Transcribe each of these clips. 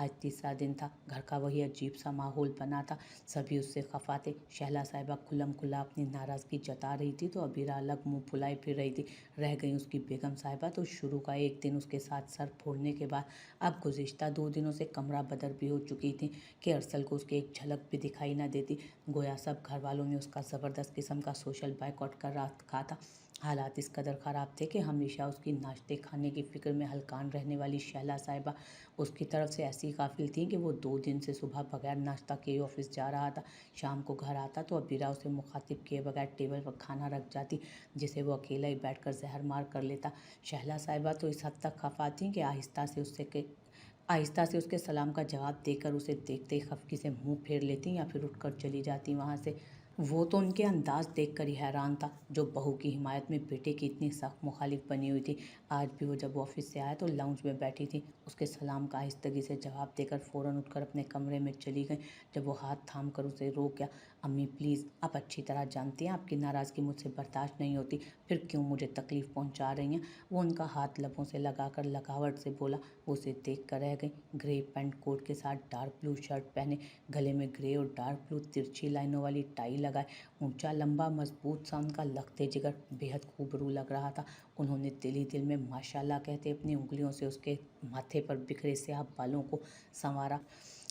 आज तीसरा दिन था। घर का वही अजीब सा माहौल बना था। सभी उससे खफा थे। शहला साहिबा खुल्लम खुल्ला अपनी नाराज़गी जता रही थी तो अबीरा अलग मुंह फुलाए फिर रही थी। रह गई उसकी बेगम साहिबा तो शुरू का एक दिन उसके साथ सर फोड़ने के बाद अब गुज़िश्ता 2 दिनों से कमरा बदर भी हो चुकी थी कि अरसल को उसकी एक झलक भी दिखाई न देती। गोया सब घर वालों ने उसका ज़बरदस्त किस्म का सोशल बायकॉट कर रखा था। हालात इस कदर ख़राब थे कि हमेशा उसकी नाश्ते खाने की फ़िक्र में हलकान रहने वाली शहला साहिबा उसकी तरफ से ऐसी काफिल थी कि वो 2 दिन से सुबह बगैर नाश्ता किए ऑफिस जा रहा था। शाम को घर आता तो अबीरा उसे मुखातिब किए बगैर टेबल पर खाना रख जाती, जिसे वो अकेला ही बैठकर जहर मार कर लेता। शहला साहिबा तो इस हद तक खफा थी कि आहिस्ता से उसके सलाम का जवाब देकर उसे देखते ही खफकी से मुंह फेर लेती या फिर उठकर चली जाती वहाँ से। वो तो उनके अंदाज देखकर ही हैरान था, जो बहू की हिमायत में बेटे की इतनी सख्त मुखालिफ बनी हुई थी। आज भी वो जब ऑफिस से आया तो लाउंज में बैठी थी। उसके सलाम का आहिस्तगी से जवाब देकर फ़ौरन उठकर अपने कमरे में चली गई। जब वो हाथ थाम कर उसे रोक गया, अम्मी प्लीज़, आप अच्छी तरह जानती हैं आपकी नाराज़गी मुझसे बर्दाश्त नहीं होती, फिर क्यों मुझे तकलीफ़ पहुंचा रही हैं। वो उनका हाथ लबों से लगाकर लगावट से बोला। वो उसे देख कर रह गई। ग्रे पैंट कोट के साथ डार्क ब्लू शर्ट पहने, गले में ग्रे और डार्क ब्लू तिरछी लाइनों वाली टाई लगाए, ऊंचा लंबा मजबूत सा उनका लखते जिगर बेहद खूबरू लग रहा था। उन्होंने दिल ही दिल में माशाल्लाह कहते अपनी उंगलियों से उसके माथे पर बिखरे स्याह बालों को संवारा।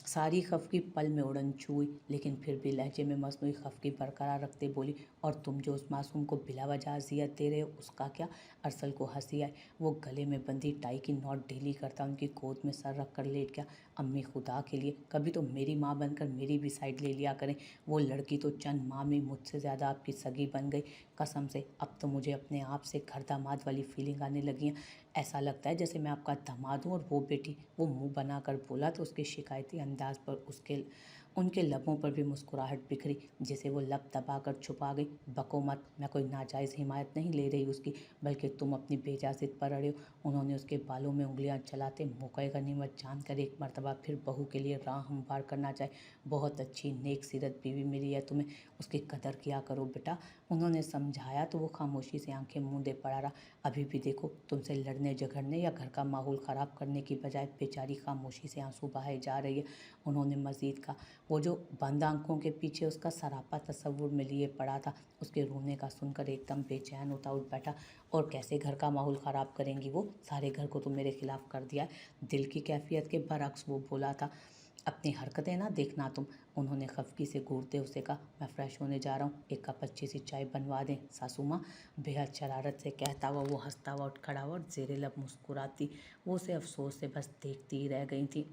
सारी खफकी पल में उड़न छुई, लेकिन फिर भी लहजे में मसनूई खफकी बरकरार रखते बोली, और तुम जो उस मासूम को बिला वजह अजियत दे रहे हो उसका क्या। अरसल को हंसी आई। वो गले में बंधी टाई की नॉट ढीली करता उनकी गोद में सर रख कर लेट गया। अम्मी खुदा के लिए कभी तो मेरी माँ बनकर मेरी भी साइड ले लिया करें। वो लड़की तो चंद माह में मुझसे ज़्यादा आपकी सगी बन गई। कसम से अब तो मुझे अपने आप से घर दामाद वाली फीलिंग आने लगी है। ऐसा लगता है जैसे मैं आपका दामाद हूँ और वो बेटी। वो मुंह बनाकर बोला तो उसके शिकायती अंदाज पर उनके लबों पर भी मुस्कुराहट बिखरी, जिसे वो लब दबाकर छुपा गई। बको मत, मैं कोई नाजायज़ हिमायत नहीं ले रही उसकी, बल्कि तुम अपनी बेजा ज़िद पर अड़े हो। उन्होंने उसके बालों में उंगलियां चलाते मौके गनीमत जानकर एक मरतबा फिर बहू के लिए राह हमवार करना चाहे। बहुत अच्छी नेक सीरत बीवी मिली है तुम्हें, उसकी कदर किया करो बेटा। उन्होंने समझाया तो वो खामोशी से आंखें मूंदे पड़ा रहा। अभी भी देखो, तुमसे लड़ने झगड़ने या घर का माहौल ख़राब करने की बजाय बेचारी खामोशी से आंसू बहाए जा रही है। उन्होंने मज़ीद कहा। वो जो बंद आंखों के पीछे उसका सरापा तसव्वुर में लिए पड़ा था, उसके रोने का सुनकर एकदम बेचैन होता उठ बैठा। और कैसे घर का माहौल ख़राब करेंगी वो, सारे घर को तो मेरे खिलाफ कर दिया है। दिल की कैफियत के बरअक्स वो बोला था। अपनी हरकतें ना देखना तुम। उन्होंने खफकी से घूरते उसे कहा। मैं फ़्रेश होने जा रहा हूँ, एक कप अच्छी सी चाय बनवा दें सासू माँ। बेहद शरारत से कहता हुआ वो हंसता हुआ उठ खड़ा हुआ और ज़ेरे लब मुस्कुराती वो उसे अफसोस से बस देखती ही रह गई थी।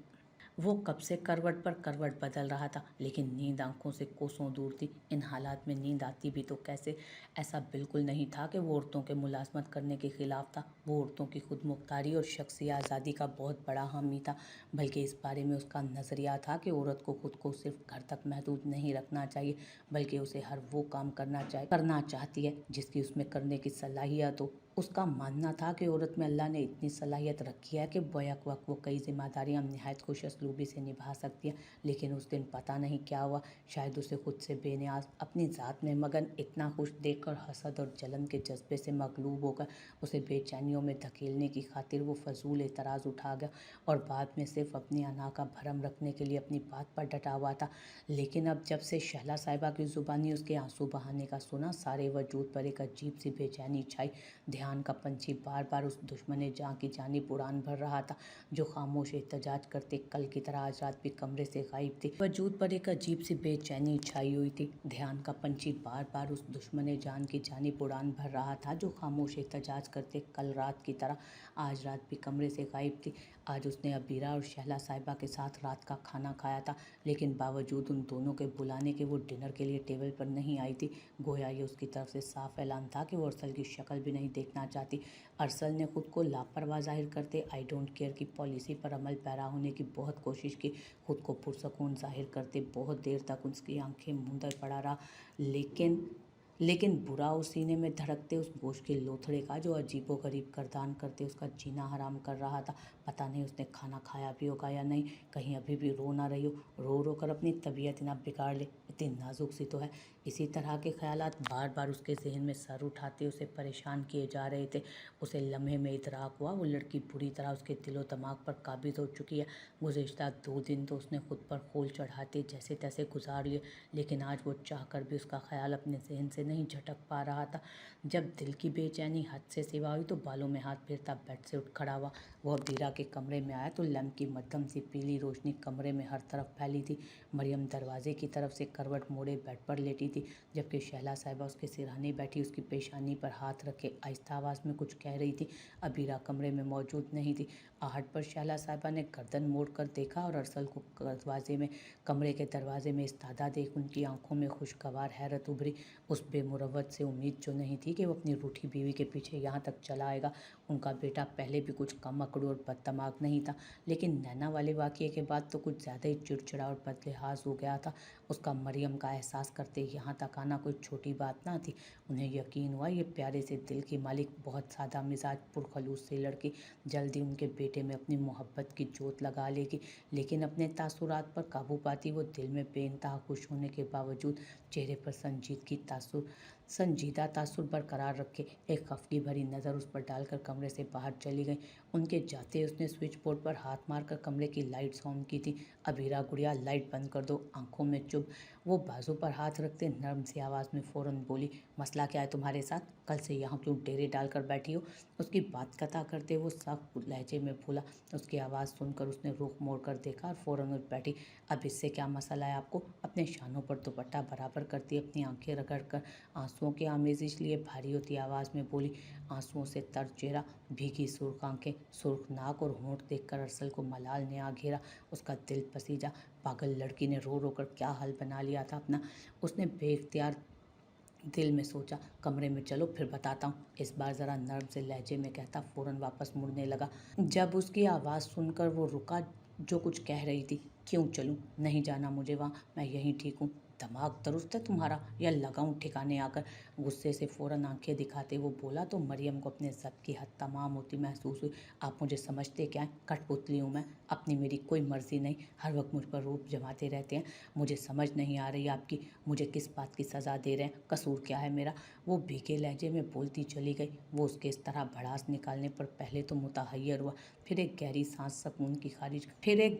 वो कब से करवट पर करवट बदल रहा था, लेकिन नींद आंखों से कोसों दूर थी। इन हालात में नींद आती भी तो कैसे। ऐसा बिल्कुल नहीं था कि वो औरतों के मुलाजमत करने के खिलाफ था। वो औरतों की खुद मुख्तारी और शख्सी आज़ादी का बहुत बड़ा हामी था, बल्कि इस बारे में उसका नज़रिया था कि औरत को खुद को सिर्फ घर तक महदूद नहीं रखना चाहिए, बल्कि उसे हर वो काम करना चाहती है जिसकी उसमें करने की सलाहियत हो। उसका मानना था कि औरत में अल्लाह ने इतनी सलाहियत रखी है कि बैक वक्त वो कई जिम्मेदारियां नहायत खुश असलूबी से निभा सकती है। लेकिन उस दिन पता नहीं क्या हुआ, शायद उसे खुद से बेनियाज, अपनी ज़ात में मगन, इतना खुश देखकर हसद और जलन के जज्बे से मगलूब होकर उसे बेचैनियों में धकेलने की खातिर वो फजूल एतराज़ उठा गया और बाद में सिर्फ अपनी अना का भरम रखने के लिए अपनी बात पर डटा हुआ था। लेकिन अब जब से शहला साहिबा की ज़ुबानी उसके आंसू बहाने का सुना, सारे वजूद पर एक अजीब सी बेचैनी छाई। ध्यान का पंछी बार बार उस दुश्मन जहाँ की जानिब उड़ान भर रहा था, जो खामोश एहतजाज करते कल की तरह आज रात भी कमरे से गायब थे। वजूद पर एक अजीब सी बेचैनी छाई हुई थी। ध्यान का पंछी बार बार उस दुश्मन जान की जानिब उड़ान भर रहा था, जो खामोश एहतजाज करते कल रात की तरह आज रात भी कमरे से गायब थी। आज उसने अबीरा और शहला साहिबा के साथ रात का खाना खाया था, लेकिन बावजूद उन दोनों के बुलाने के वो डिनर के लिए टेबल पर नहीं आई थी। गोया ये उसकी तरफ से साफ ऐलान था कि वो अरसल की शक्ल भी नहीं देखना चाहती। अरसल ने खुद को लापरवाह जाहिर करते आई डोंट केयर की पॉलिसी पर अमल पैरा होने की बहुत कोशिश की। खुद को पुरसकून जाहिर करते बहुत देर तक उसकी आंखें मूंदे पड़ा रहा, लेकिन बुरा उस सीने में धड़कते उस गोश्त के लोथड़े का जो अजीबो गरीब गर्दान करते उसका जीना हराम कर रहा था। पता नहीं उसने खाना खाया भी होगा या नहीं, कहीं अभी भी रो ना रही हो, रो रो कर अपनी तबीयत ना बिगाड़ ले, इतनी नाजुक सी तो है। इसी तरह के ख्यालात बार बार उसके जहन में सर उठाते उसे परेशान किए जा रहे थे। उसे लम्हे में इदराक हुआ वो लड़की बुरी तरह उसके दिलो दिमाग पर काबिज हो चुकी है। गुज़िश्ता 2 दिन तो उसने खुद पर खोल चढ़ाते जैसे तैसे गुजार लिए, लेकिन आज वो चाह कर भी उसका ख्याल अपने जहन से नहीं झटक पा रहा था। जब दिल की बेचैनी हद से सिवा हुई तो बालों में हाथ फेरता बेड से उठ खड़ा हुआ। वो अबीरा के कमरे में आया तो लैम्प की मध्यम सी पीली रोशनी कमरे में हर तरफ फैली थी। मरियम दरवाजे की तरफ से करवट मोड़े बेड पर लेटी थी, जबकि शहला साहिबा उसके सिरहाने बैठी उसकी पेशानी पर हाथ रखे आहिस्ता आवाज़ में कुछ कह रही थी। अबीरा कमरे में मौजूद नहीं थी। आहट पर शहला साहिबा ने गर्दन मोड़ कर देखा और अरसल को कमरे के दरवाजे में इस्तादा देख उनकी आंखों में खुशगवार हैरत उभरी। उस बेमुरवत से उम्मीद जो नहीं थी कि वो अपनी रूठी बीवी के पीछे यहाँ तक चला आएगा। उनका बेटा पहले भी कुछ कम अकड़ू और बददिमाग नहीं था, लेकिन नैना वाले वाक़ये के बाद तो कुछ ज़्यादा ही चिड़चिड़ा और बदलिहाज हो गया था। उसका मरियम का एहसास करते यहाँ तक आना कोई छोटी बात ना थी। उन्हें यकीन हुआ ये प्यारे से दिल की मालिक बहुत सादा मिजाज पुरखलूस से लड़की जल्दी उनके बेटे में अपनी मोहब्बत की जोत लगा लेगी। लेकिन अपने तासुरात पर काबू पाती वो दिल में बेइंतहा खुश होने के बावजूद चेहरे पर संजीदा तासुर बरकरार रखे एक खफगी भरी नज़र उस पर डालकर कमरे से बाहर चली गई। उनके जाते उसने स्विच बोर्ड पर हाथ मारकर कमरे की लाइट्स ऑन की थी। अबीरा गुड़िया लाइट बंद कर दो, आंखों में चुभ। वो बाजू पर हाथ रखते नर्म सी आवाज़ में फ़ौरन बोली, मसला क्या है तुम्हारे साथ? कल से यहाँ क्यों डेरे डालकर बैठी हो? उसकी बात कथा करते वो सख्त लहजे में बोला। उसकी आवाज़ सुनकर उसने रुख मोड़ कर देखा और फ़ौरन उठ बैठी। अब इससे क्या मसला है आपको? अपने शानों पर दुपट्टा बराबर करती अपनी आंखें रगड़ कर आंसुओं की आमेजिश लिए भारी होती आवाज़ में बोली। आंसुओं से तर चेहरा, भीगी सुर्ख आंखें, सुर्ख नाक और होंठ देखकर अरसल को मलाल ने आ घेरा। उसका दिल पसीजा। पागल लड़की ने रो रो कर क्या हाल बना लिया था अपना। उसने बेख्तियार दिल में सोचा, कमरे में चलो फिर बताता हूँ। इस बार ज़रा नर्म से लहजे में कहता फ़ौरन वापस मुड़ने लगा। जब उसकी आवाज़ सुनकर वो रुका जो कुछ कह रही थी। क्यों चलूँ? नहीं जाना मुझे वहाँ, मैं यहीं ठीक हूँ। दिमाग दुरुस्त है तुम्हारा या लगाऊं ठिकाने आकर? गुस्से से फ़ौरन आंखें दिखाते वो बोला तो मरियम को अपने ज़ब्त की हद तमाम होती महसूस हुई। आप मुझे समझते क्या हैं? कठपुतली हूँ मैं, अपनी मेरी कोई मर्ज़ी नहीं, हर वक्त मुझ पर रूप जमाते रहते हैं। मुझे समझ नहीं आ रही आपकी, मुझे किस बात की सज़ा दे रहे हैं? कसूर क्या है मेरा? वो भीगे लहजे में बोलती चली गई। वो उसके इस तरह भड़ास निकालने पर पहले तो मुतहय्यर हुआ, फिर एक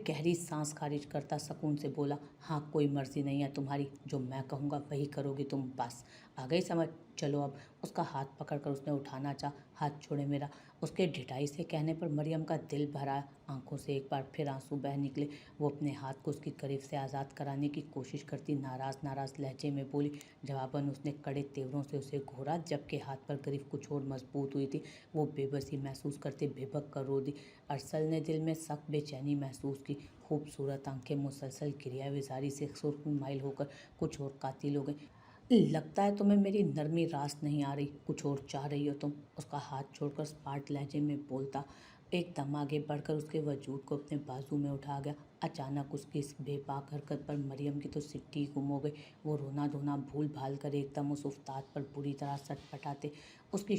गहरी सांस खारिज करता सुकून से बोला, हाँ कोई मर्ज़ी नहीं है तुम्हारी, जो मैं कहूँगा वही करोगी तुम, बस आ गई समझ? चलो अब। उसका हाथ पकड़कर उसने उठाना चाहा। हाथ छोड़े मेरा। उसके ढिठाई से कहने पर मरियम का दिल भरा, आंखों से एक बार फिर आंसू बह निकले। वो अपने हाथ को उसकी करीब से आज़ाद कराने की कोशिश करती नाराज़ लहजे में बोली। जवाबन उसने कड़े तेवरों से उसे घूरा, जबकि हाथ पर गिरफ्त कुछ और मजबूत हुई थी। वो बेबसी महसूस करते बेबक कर रो दी। अरसल ने दिल में सख्त बेचैनी महसूस की। खूबसूरत आंखें मुसलसल क्रिया विजारी से सुर्ख में माइल होकर कुछ और कातिल हो गई। लगता है तुम्हें मेरी नरमी रास नहीं आ रही, कुछ और चाह रही हो तुम। उसका हाथ छोड़कर स्पार्ट लहजे में बोलता एकदम आगे बढ़कर उसके वजूद को अपने बाजू में उठा गया। अचानक उसकी इस बेबाक हरकत पर मरियम की तो सिट्टी गुम हो गई। वो रोना धोना भूल भाल कर एकदम उस उस्ताद पर बुरी तरह सटपटाते उसकी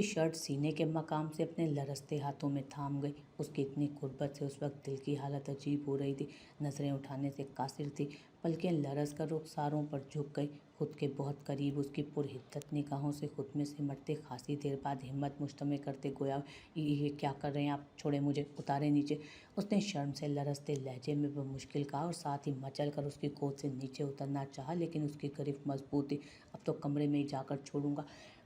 शर्ट सीने के मकाम से अपने लरसते हाथों में थाम गई। उसकी इतनी गुर्बत से उस वक्त दिल की हालत अजीब हो रही थी। नज़रें उठाने से कासिर थी, पलकें लरस कर रुखसारों पर झुक गई। खुद के बहुत करीब उसकी पुरहिद्दत निगाहों से खुद में सिमटते खासी देर बाद हिम्मत मुश्तमे करते गोया, ये क्या कर रहे हैं आप? छोड़े मुझे, उतारे नीचे। उसने शर्म से लरसते लहजे में बमुश्किल कहा और साथ ही मचल कर उसकी गोद से नीचे उतरना चाहा, लेकिन उसकी गिरफ्त मजबूत थी। अब तो कमरे में ही जाकर छोड़ूंगा।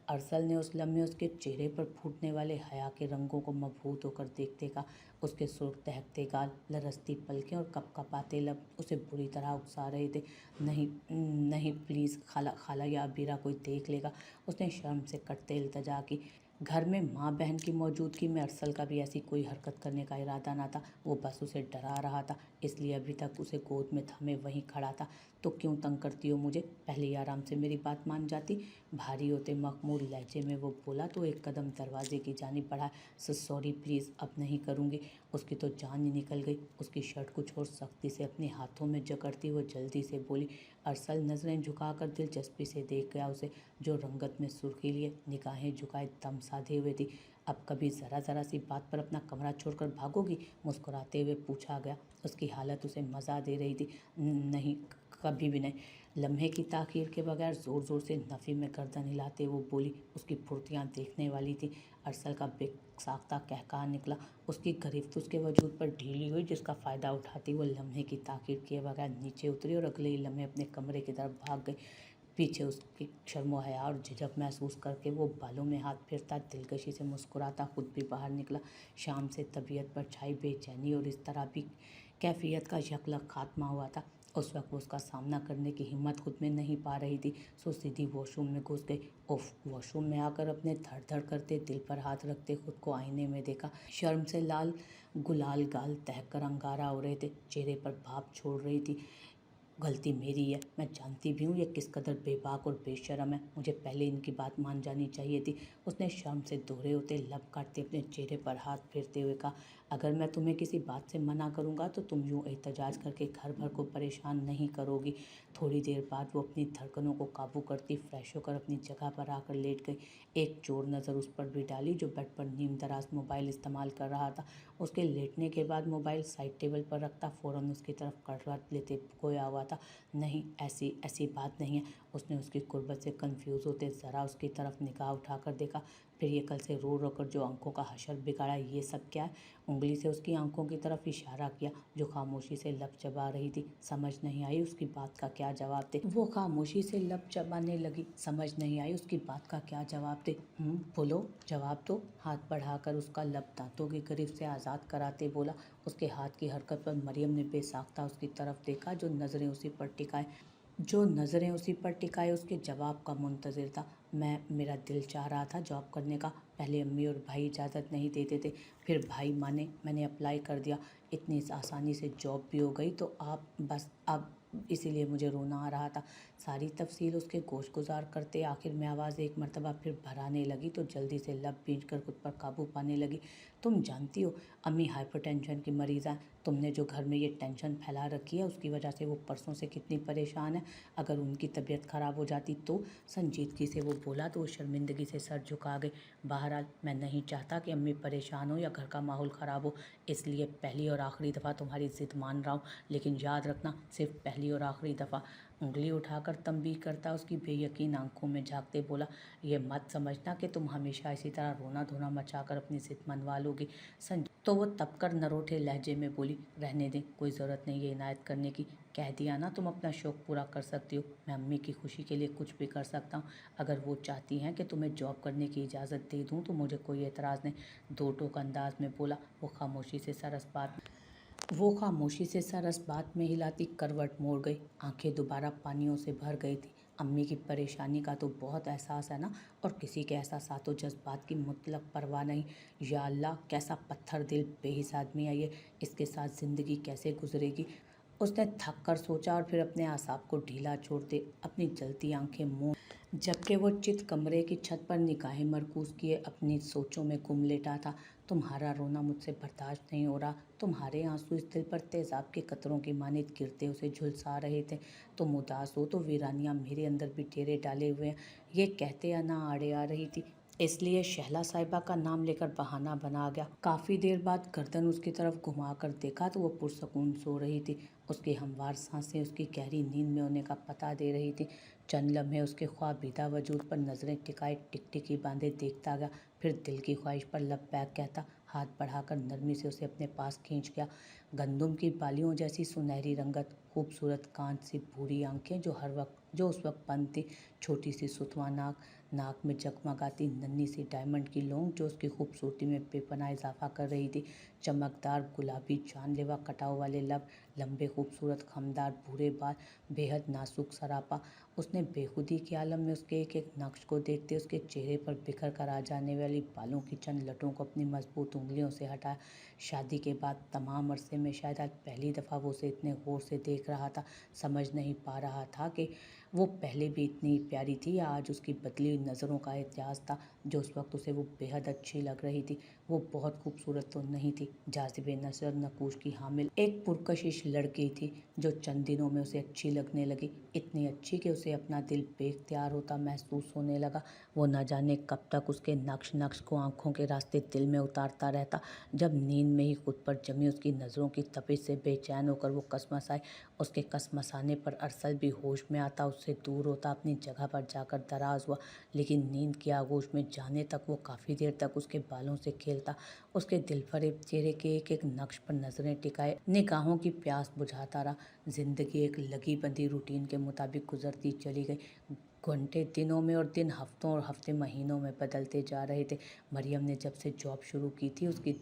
अरसल ने उस लम्हे उसके चेहरे पर फूटने वाले हया के रंगों को मबहूत होकर देखते कहा। उसके सुर्ख दहकते गाल, लरसती पलकें और कपकपाते लब उसे बुरी तरह उकसा रहे थे। नहीं नहीं प्लीज़ खाला या अबीरा कोई देख लेगा। उसने शर्म से कटते इल्तजा की। घर में माँ बहन की मौजूदगी में अरसल का भी ऐसी कोई हरकत करने का इरादा ना था। वो बस उसे डरा रहा था, इसलिए अभी तक उसे गोद में थामे वहीं खड़ा था। तो क्यों तंग करती हो मुझे? पहले ही आराम से मेरी बात मान जाती। भारी होते मखमूर लहजे में वो बोला तो एक कदम दरवाजे की जानिब बढ़ा। सॉरी प्लीज़, अब नहीं करूँगी। उसकी तो जान ही निकल गई। उसकी शर्ट कुछ और सख्ती से अपने हाथों में जकड़ती वो जल्दी से बोली। अरसल नजरें झुकाकर दिलचस्पी से देख गया उसे, जो रंगत में सुर्खी लिए निगाहें झुकाए दम साधे हुए थी। अब कभी ज़रा ज़रा सी बात पर अपना कमरा छोड़कर भागोगी? मुस्कुराते हुए पूछा गया। उसकी हालत उसे मज़ा दे रही थी। नहीं, कभी भी नहीं। लम्हे की ताखीर के बगैर ज़ोर ज़ोर से नफ़ी में गर्दन हिलाते वो बोली। उसकी फुर्तियाँ देखने वाली थी। अरसल का बेसाख्ता कहकहा निकला। उसकी गिरफ्त उसके वजूद पर ढीली हुई, जिसका फ़ायदा उठाती वो लम्हे की ताखीर किए बगैर नीचे उतरी और अगले ही लम्हे अपने कमरे की तरफ भाग गई। पीछे उसकी शर्मो हया और झिझक महसूस करके वो बालों में हाथ फेरता दिलकशी से मुस्कुराता खुद भी बाहर निकला। शाम से तबीयत पर छाई बेचैनी और इस तरह भी कैफियत का यकलक खात्मा हुआ था। उस वक्त वो उसका सामना करने की हिम्मत खुद में नहीं पा रही थी, सो सीधी वॉशरूम में घुस गई। उफ! वॉशरूम में आकर अपने धड़ धड़ करते दिल पर हाथ रखते खुद को आईने में देखा। शर्म से लाल गुलाल गाल तहकर अंगारा हो रहे थे, चेहरे पर भाप छोड़ रही थी। गलती मेरी है, मैं जानती भी हूँ ये किस कदर बेबाक और बेशर्म है। मुझे पहले इनकी बात मान जानी चाहिए थी। उसने शर्म से दोहरे होते लब काटते अपने चेहरे पर हाथ फेरते हुए कहा, अगर मैं तुम्हें किसी बात से मना करूँगा तो तुम यूँ एहतजाज करके घर भर को परेशान नहीं करोगी। थोड़ी देर बाद वो अपनी धड़कनों को काबू करती फ्रेश होकर अपनी जगह पर आकर लेट गई। एक चोर नज़र उस पर भी डाली, जो बेड पर नीम दराज मोबाइल इस्तेमाल कर रहा था। उसके लेटने के बाद मोबाइल साइड टेबल पर रखता फ़ौरन उसकी तरफ करवट लेते खोया हुआ था। नहीं, ऐसी ऐसी बात नहीं है। उसने उसकी कुर्बत से कंफ्यूज होते ज़रा उसकी तरफ निगाह उठाकर देखा। फिर ये कल से रो रो कर जो आंखों का हशर बिगाड़ा, ये सब क्या है? उंगली से उसकी आंखों की तरफ इशारा किया, जो खामोशी से लब चबा रही थी। समझ नहीं आई उसकी बात का क्या जवाब दे। वो खामोशी से लब चबाने लगी। समझ नहीं आई उसकी बात का क्या जवाब दे। बोलो, जवाब दो। हाथ बढ़ाकर उसका लब दांतों की गिरफ्त से आज़ाद कराते बोला। उसके हाथ की हरकत पर मरियम ने बेसाख्ता उसकी तरफ देखा, जो नज़रें उसी पर टिकाए उसके जवाब का मुंतज़िर था। मेरा दिल चाह रहा था जॉब करने का। पहले अम्मी और भाई इजाज़त नहीं देते थे, फिर भाई माने, मैंने अप्लाई कर दिया। इतनी आसानी से जॉब भी हो गई तो आप बस अब इसीलिए मुझे रोना आ रहा था। सारी तफसील उसके गोश गुजार करते आखिर में आवाज़ एक मरतबा फिर भराने लगी तो जल्दी से लब भींच कर खुद पर काबू पाने लगी। तुम जानती हो, अम्मी हाइपरटेंशन की मरीज़ हैं। तुमने जो घर में ये टेंशन फैला रखी है उसकी वजह से वो परसों से कितनी परेशान है। अगर उनकी तबीयत ख़राब हो जाती तो? संजीदगी से वो बोला तो वो शर्मिंदगी से सर झुका गई। बहरहाल मैं नहीं चाहता कि अम्मी परेशान हो या घर का माहौल ख़राब हो, इसलिए पहली और आखिरी दफ़ा तुम्हारी ज़िद मान रहा हूँ। लेकिन याद रखना, सिर्फ पहली और आखिरी दफ़ा। उंगली उठाकर तंबीह करता उसकी बेयकीन आंखों में झांकते बोला, ये मत समझना कि तुम हमेशा इसी तरह रोना धोना मचाकर अपनी ज़िद मनवा लोगी। तो वो तपकर नरोठे लहजे में बोली, रहने दें, कोई ज़रूरत नहीं ये इनायत करने की। कह दिया ना, तुम अपना शौक़ पूरा कर सकती हो। मैं अम्मी की खुशी के लिए कुछ भी कर सकता हूँ। अगर वो चाहती हैं कि तुम्हें जॉब करने की इजाज़त दे दूँ तो मुझे कोई एतराज़ नहीं। दो टोक अंदाज में बोला। वो खामोशी से सरस बात में हिलाती करवट मोड़ गई। आंखें दोबारा पानियों से भर गई थी। अम्मी की परेशानी का तो बहुत एहसास है ना, और किसी के एहसासात व जज्बात की मुतलक परवाह नहीं। या अल्लाह, कैसा पत्थर दिल बेहिस आदमी है ये, इसके साथ ज़िंदगी कैसे गुजरेगी? उसने थक कर सोचा और फिर अपने आसाब को ढीला छोड़ते अपनी जलती आंखें मूंद, जबकि वो चित कमरे की छत पर निगाहें मरकूज किए अपनी सोचों में गुम लेटा था। तुम्हारा रोना मुझसे बर्दाश्त नहीं हो रहा। तुम्हारे आंसू इस दिल पर तेजाब के कतरों की मानित गिरते उसे झुलसा रहे थे। तुम उदास हो तो वीरानियाँ मेरे अंदर भी डेरे डाले हुए हैं। ये कहते अना आड़े आ रही थी, इसलिए शहला साहिबा का नाम लेकर बहाना बना गया। काफ़ी देर बाद गर्दन उसकी तरफ घुमाकर देखा तो वो पुरसकून सो रही थी। उसकी हमवार सांसें उसकी गहरी नींद में होने का पता दे रही थी। चंद लम्हे उसके ख्वाबीदा वजूद पर नज़रें टिकाए टिकटिकी बांधे देखता गया, फिर दिल की ख्वाहिश पर लबैक कहता हाथ बढ़ाकर नरमी से उसे अपने पास खींच गया। गंदुम की बालियों जैसी सुनहरी रंगत, खूबसूरत कांच सी भूरी आंखें जो उस वक्त बंद थी, छोटी सी सुतवा नाक में जगमगाती नन्ही सी डायमंड की लौंग जो उसकी खूबसूरती में बेपनाह इजाफा कर रही थी, चमकदार गुलाबी जानलेवा कटाव वाले लब, लंबे खूबसूरत खमदार भूरे बाल, बेहद नाजुक सरापा। उसने बेखुदी के आलम में उसके एक एक नक्श को देखते उसके चेहरे पर बिखर कर आ जाने वाली बालों की चंद लटों को अपनी मजबूत उंगलियों से हटाया। शादी के बाद तमाम अरसे में शायद आज पहली दफ़ा वो उसे इतने गौर से देख रहा था। समझ नहीं पा रहा था कि वो पहले भी इतनी प्यारी थी या आज उसकी बदली हुई नज़रों का इतिहास था जो उस वक्त उसे वो बेहद अच्छी लग रही थी। वो बहुत खूबसूरत तो नहीं थी, जाज़िबे नज़र नकूश की हामिल एक पुरकशिश लड़की थी जो चंद दिनों में उसे अच्छी लगने लगी, इतनी अच्छी कि उसे अपना दिल बेख्तियार होता महसूस होने लगा। वो न जाने कब तक उसके नक्श नक्श को आंखों के रास्ते दिल में उतारता रहता। जब नींद में ही खुद पर जमी उसकी नज़रों की तपिश से बेचैन होकर वो कसमस आए, उसके कसमसाने पर अरसल भी होश में आता, उससे दूर होता, अपनी जगह पर जाकर दराज हुआ। लेकिन नींद की आगोश में जाने तक वो काफ़ी देर तक उसके बालों से खेलता, उसके दिलफरेब चेहरे के एक एक नक्श पर नज़रें टिकाए निगाहों की प्यास बुझाता रहा। जिंदगी एक लगी बंधी रूटीन के मुताबिक गुजरती चली गई। घंटे दिनों में और दिन हफ्तों और हफ्ते महीनों में बदलते जा रहे थे। मरियम ने जब से जॉब शुरू की थी उसकी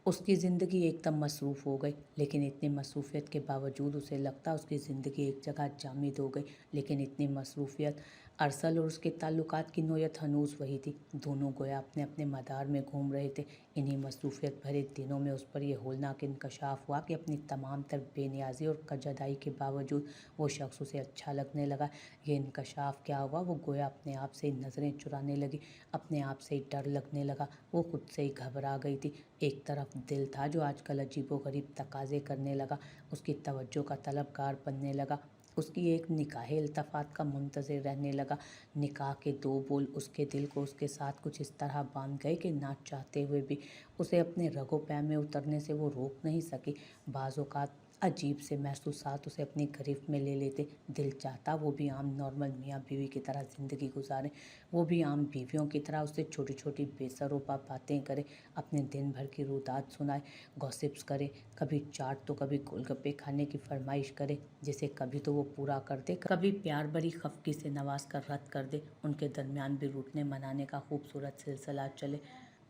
उसकी ज़िंदगी एकदम मसरूफ़ हो गई, लेकिन इतनी मसरूफ़ियत के बावजूद उसे लगता उसकी ज़िंदगी एक जगह जामिद हो गई। लेकिन इतनी मसरूफ़ियत, अरसल और उसके ताल्लुकात की नोयत हनूज़ वही थी। दोनों गोया अपने अपने मदार में घूम रहे थे। इन्हीं मसरूफ़ियत भरे दिनों में उस पर यह होलनाक इंकशाफ हुआ कि अपनी तमाम तर बेनियाजी और कजदाई के बावजूद वो शख्स उसे अच्छा लगने लगा। ये इंकशाफ क्या हुआ, वो गोया अपने आप से ही नज़रें चुराने लगी, अपने आप से ही डर लगने लगा। वो खुद से ही घबरा गई थी। एक तरफ दिल था जो आजकल अजीबोगरीब तकाज़े करने लगा, उसकी तवज्जो का तलबगार बनने लगा, उसकी एक निकाह इल्तफ़ात का मुंतज़िर रहने लगा। निकाह के दो बोल उसके दिल को उसके साथ कुछ इस तरह बांध गए कि ना चाहते हुए भी उसे अपने रगो पै में उतरने से वो रोक नहीं सकी। बाज़ औक़ात अजीब से महसूसात उसे अपनी गिरफ्त में ले लेते। दिल चाहता वो भी आम नॉर्मल मियाँ बीवी की तरह ज़िंदगी गुजारें, वो भी आम बीवियों की तरह उससे छोटी छोटी बेसरोपा बातें करे, अपने दिन भर की रुदात सुनाए, गॉसिप्स करे, कभी चाट तो कभी गोलगप्पे खाने की फरमाइश करे, जिसे कभी तो वो पूरा कर दे, कभी प्यार भरी खफकी से नवाज कर रद्द कर दे। उनके दरमियान भी रूठने मनाने का खूबसूरत सिलसिला चले।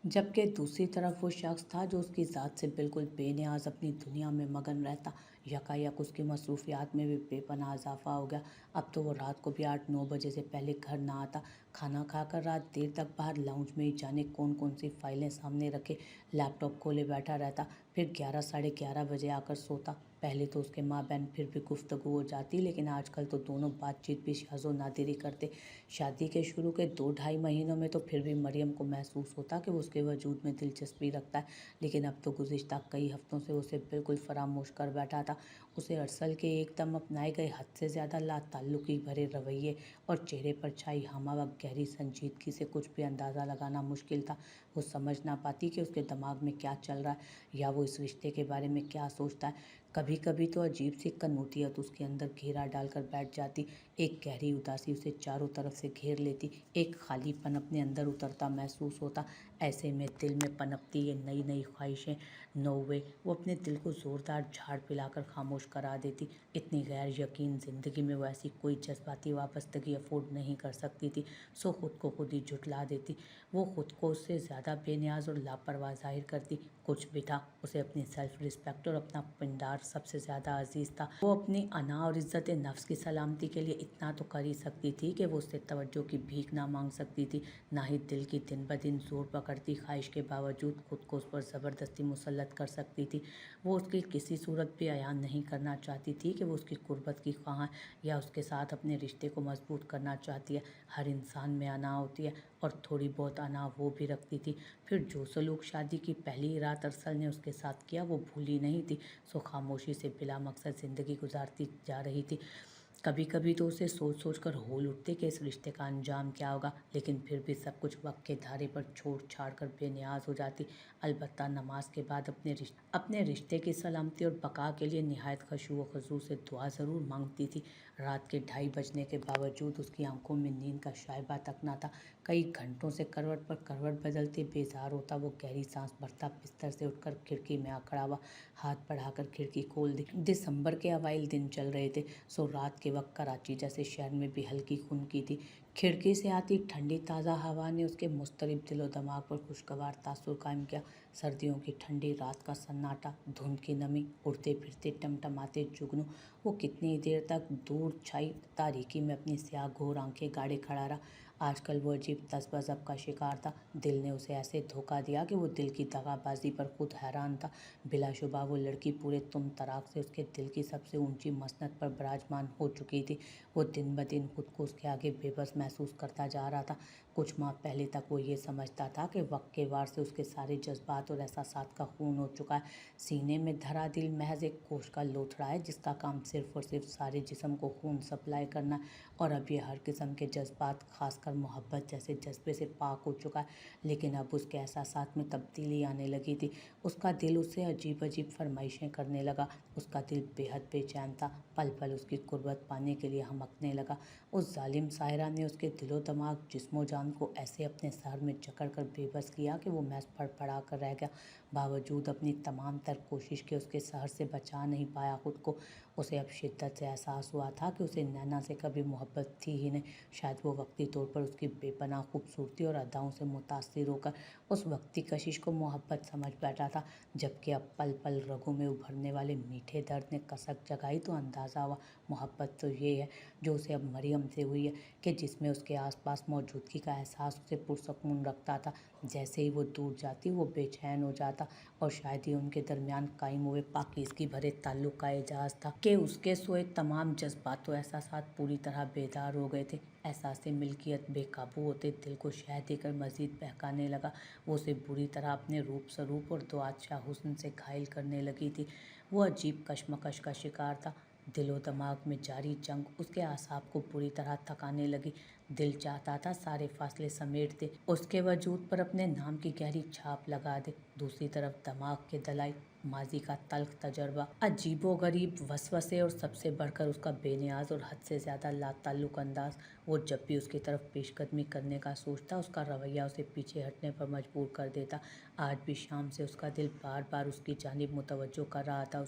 जबकि दूसरी तरफ वो शख्स था जो उसकी ज़ात से बिल्कुल बेनियाज अपनी दुनिया में मगन रहता। यकायक उसकी मसरूफियात में भी बेपनाह इजाफा हो गया। अब तो वो रात को भी 8-9 बजे से पहले घर ना आता। खाना खाकर रात देर तक बाहर लाउंज में ही जाने कौन कौन सी फाइलें सामने रखे लैपटॉप खोले बैठा रहता, फिर 11-11:30 बजे आकर सोता। पहले तो उसके माँ बहन फिर भी गुफ्तगू हो जाती, लेकिन आजकल तो दोनों बातचीत भी शाज़ो नादिरी करते। शादी के शुरू के 2-2.5 महीनों में तो फिर भी मरियम को महसूस होता कि वो उसके वजूद में दिलचस्पी रखता है, लेकिन अब तो गुज़िश्ता कई हफ्तों से उसे बिल्कुल फरामोश कर बैठा था। उसे अरसल के एकदम अपनाए गए हद से ज़्यादा लाताल्लुकी भरे रवैये और चेहरे पर छाई हमा व गहरी संजीदगी से कुछ भी अंदाज़ा लगाना मुश्किल था। वो समझ ना पाती कि उसके दिमाग में क्या चल रहा है या वो इस रिश्ते के बारे में क्या सोचता है। कभी कभी तो अजीब सी कनूतियत उसके अंदर घेरा डालकर बैठ जाती, एक गहरी उदासी उसे चारों तरफ से घेर लेती, एक खालीपन अपने अंदर उतरता महसूस होता। ऐसे में दिल में पनपती ये नई नई ख्वाहिशें नो वे वो अपने दिल को ज़ोरदार झाड़ पिलाकर खामोश करा देती। इतनी गैर यकीन ज़िंदगी में वो ऐसी कोई जज्बाती वाबस्तगी अफोर्ड नहीं कर सकती थी, सो खुद को खुद ही झुठला देती। वो खुद को उससे ज़्यादा बेनियाज और लापरवाह जाहिर करती। कुछ भी था, उसे अपनी सेल्फ रिस्पेक्ट और अपना पिंडार सबसे ज़्यादा अजीज़ था। वो अपनी अना और इज़्ज़त नफ्स की सलामती के लिए इतना तो कर ही सकती थी कि वो उससे तवज्जो की भीख ना मांग सकती थी, ना ही दिल की दिन ब दिन जोर पकड़ती ख्वाहिश के बावजूद खुद को उस पर ज़बरदस्ती मुसल्लत कर सकती थी। वो उसकी किसी सूरत भी अयान नहीं करना चाहती थी कि वो उसकी कुर्बत की ख्वाह या उसके साथ अपने रिश्ते को मजबूत करना चाहती है। हर इंसान में अना होती है और थोड़ी बहुत अना वो भी रखती थी। फिर जो सलूक शादी की पहली रात अरसल ने उसके साथ किया वो भूली नहीं थी, सो खामोशी से बिला मकसद ज़िंदगी गुजारती जा रही थी। कभी कभी तो उसे सोच सोच कर होल उठते कि इस रिश्ते का अंजाम क्या होगा, लेकिन फिर भी सब कुछ वक्त के धारे पर छोड़ छाड़ कर बेनियाज हो जाती। अलबत्ता नमाज के बाद अपने रिश्ते की सलामती और बका के लिए निहायत खशू व खजू से दुआ ज़रूर मांगती थी। रात के 2:30 बजने के बावजूद उसकी आंखों में नींद का शायबा तक न था। कई घंटों से करवट पर करवट बदलते बेजार होता वो गहरी सांस भरता बिस्तर से उठकर खिड़की में आ खड़ा हुआ, हाथ बढ़ाकर खिड़की खोल दी। दिसंबर के अवाइल दिन चल रहे थे, सो रात के वक्त कराची जैसे शहर में भी हल्की खुनकी थी। खिड़की से आती ठंडी ताज़ा हवा ने उसके मुस्तरिब दिलो दिमाग पर खुशगवार तासुर कायम किया। सर्दियों की ठंडी रात का सन्नाटा, धुंध की नमी, उड़ते फिरते टमटमाते जुगनू, वो कितनी देर तक दूर छाई तारीकी में अपनी स्याह घोर आंखें गाड़े खड़ा रहा। आजकल वो अजीब तज़्ज़ब का शिकार था। दिल ने उसे ऐसे धोखा दिया कि वो दिल की दगाबाजी पर खुद हैरान था। बिलाशुबा वो लड़की पूरे तुम तराक से उसके दिल की सबसे ऊंची मसनद पर विराजमान हो चुकी थी। वो दिन ब दिन खुद को उसके आगे बेबस महसूस करता जा रहा था। कुछ माह पहले तक वो ये समझता था कि वक्त के वार से उसके सारे जज्बात और एहसासात का खून हो चुका है। सीने में धरा दिल महज एक कोश का लोथड़ा है जिसका काम सिर्फ और सिर्फ सारे जिस्म को खून सप्लाई करना है। और अब ये हर किस्म के जज्बात, खासकर मोहब्बत जैसे जज्बे से पाक हो चुका है। लेकिन अब उसके एहसासात में तब्दीली आने लगी थी। उसका दिल उससे अजीब अजीब फरमाइशें करने लगा। उसका दिल बेहद बेचैन था, पल पल उसकी कुर्बत पाने के लिए हमकने लगा। उस जालिम साहिरा ने उसके दिलो दिमाग, जिस्मो जान को ऐसे अपने सर में जकड़ कर बेबस किया कि वो महज फड़फड़ा कर रह गया। बावजूद अपनी तमाम तर कोशिश के उसके सहर से बचा नहीं पाया खुद को। उसे अब शिद्दत से एहसास हुआ था कि उसे नैना से कभी मोहब्बत थी ही नहीं। शायद वो वक्ती तौर पर उसकी बेपनाह खूबसूरती और अदाओं से मुतासिर होकर उस वक्ती कशिश को मोहब्बत समझ बैठा था। जबकि अब पल पल रगों में उभरने वाले मीठे दर्द ने कसक जगाई तो अंदाज़ा हुआ मोहब्बत तो ये है जो उसे अब मरियम से हुई है, कि जिसमें उसके आसपास मौजूदगी का एहसास उसे पुरसकून रखता था। जैसे ही वो दूर जाती वो बेचैन हो जाता, और शायद ही उनके दरमियान कायम हुए पाकीज़गी भरे ताल्लुक का एजाज़ था कि उसके सोए तमाम जज्बात व एहसासात पूरी तरह बेदार हो गए थे। एहसास मिल्कियत बेकाबू होते दिल को शह देकर मज़ीद बहकाने लगा। वो उसे बुरी तरह अपने रूप स्वरूप और दुआदशाह हुस्न से घायल करने लगी थी। वो अजीब कशमकश का शिकार था। दिलो दिमाग में जारी जंग उसके आसाब को बुरी तरह थकाने लगी। दिल चाहता था सारे फासले समेट दे, उसके वजूद पर अपने नाम की गहरी छाप लगा दे। दूसरी तरफ दिमाग के दलाई, माजी का तल्ख तजर्बा, अजीबो गरीब वसवसे और सबसे बढ़कर उसका बेनियाज और हद से ज़्यादा लाताल्लुक अंदाज। वो जब भी उसकी तरफ पेशकदमी करने का सोचता उसका रवैया उसे पीछे हटने पर मजबूर कर देता। आज भी शाम से उसका दिल बार बार उसकी जानिब मुतवज्जो कर रहा था,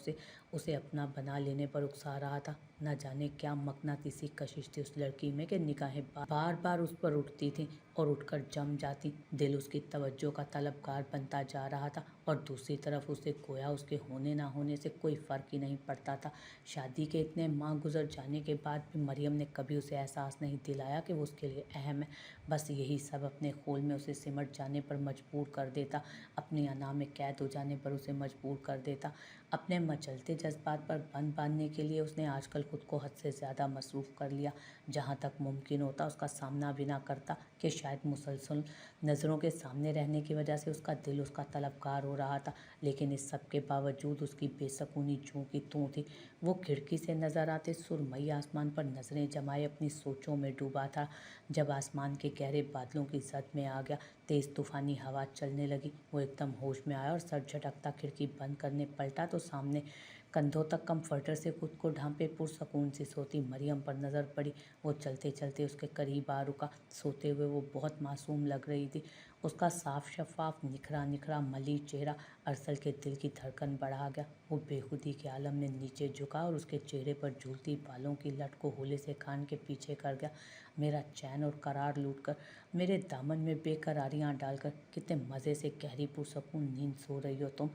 उसे अपना बना लेने पर उकसा रहा था। न जाने क्या मकनातीसी कशिश थी उस लड़की में कि निगाहें बार बार उस पर उठती थीं और उठकर जम जाती। दिल उसकी तवज्जो का तलबगार बनता जा रहा था, और दूसरी तरफ उसे गोया उसके होने ना होने से कोई फ़र्क ही नहीं पड़ता था। शादी के इतने माह गुजर जाने के बाद भी मरियम ने कभी उसे एहसास नहीं दिलाया कि वो उसके लिए अहम है। बस यही सब अपने खोल में उसे सिमट जाने पर मजबूर कर देता, अपनी अना में कैद हो जाने पर उसे मजबूर कर देता। अपने मचलते जज्बात पर बंद बांधने के लिए उसने आजकल खुद को हद से ज़्यादा मसरूफ़ कर लिया। जहाँ तक मुमकिन होता उसका सामना भी ना करता कि शायद मुसलसल नज़रों के सामने रहने की वजह से उसका दिल उसका तलबगार हो रहा था। लेकिन इस सब के बावजूद उसकी बेसकूनी जूं की तूं थी। वो खिड़की से नज़र आते सुरमई आसमान पर नज़रें जमाए अपनी सोचों में डूबा था। जब आसमान के गहरे बादलों की जद में आ गया, तेज़ तूफ़ानी हवा चलने लगी, वो एकदम होश में आया और सर झटकता खिड़की बंद करने पलटा तो सामने कंधों तक कम्फर्टर से खुद को ढांपे पुरसकून से सोती मरियम पर नज़र पड़ी। वो चलते चलते उसके करीब आ रुका। सोते हुए वो बहुत मासूम लग रही थी। उसका साफ शफाफ निखरा निखरा मलिन चेहरा अरसल के दिल की धड़कन बढ़ा गया। वो बेखुदी के आलम में नीचे झुका और उसके चेहरे पर झूलती बालों की लट को होले से कान के पीछे कर गया। मेरा चैन और करार लूटकर, मेरे दामन में बेकरारियां डालकर कितने मज़े से गहरी पुरसकून नींद सो रही हो तुम।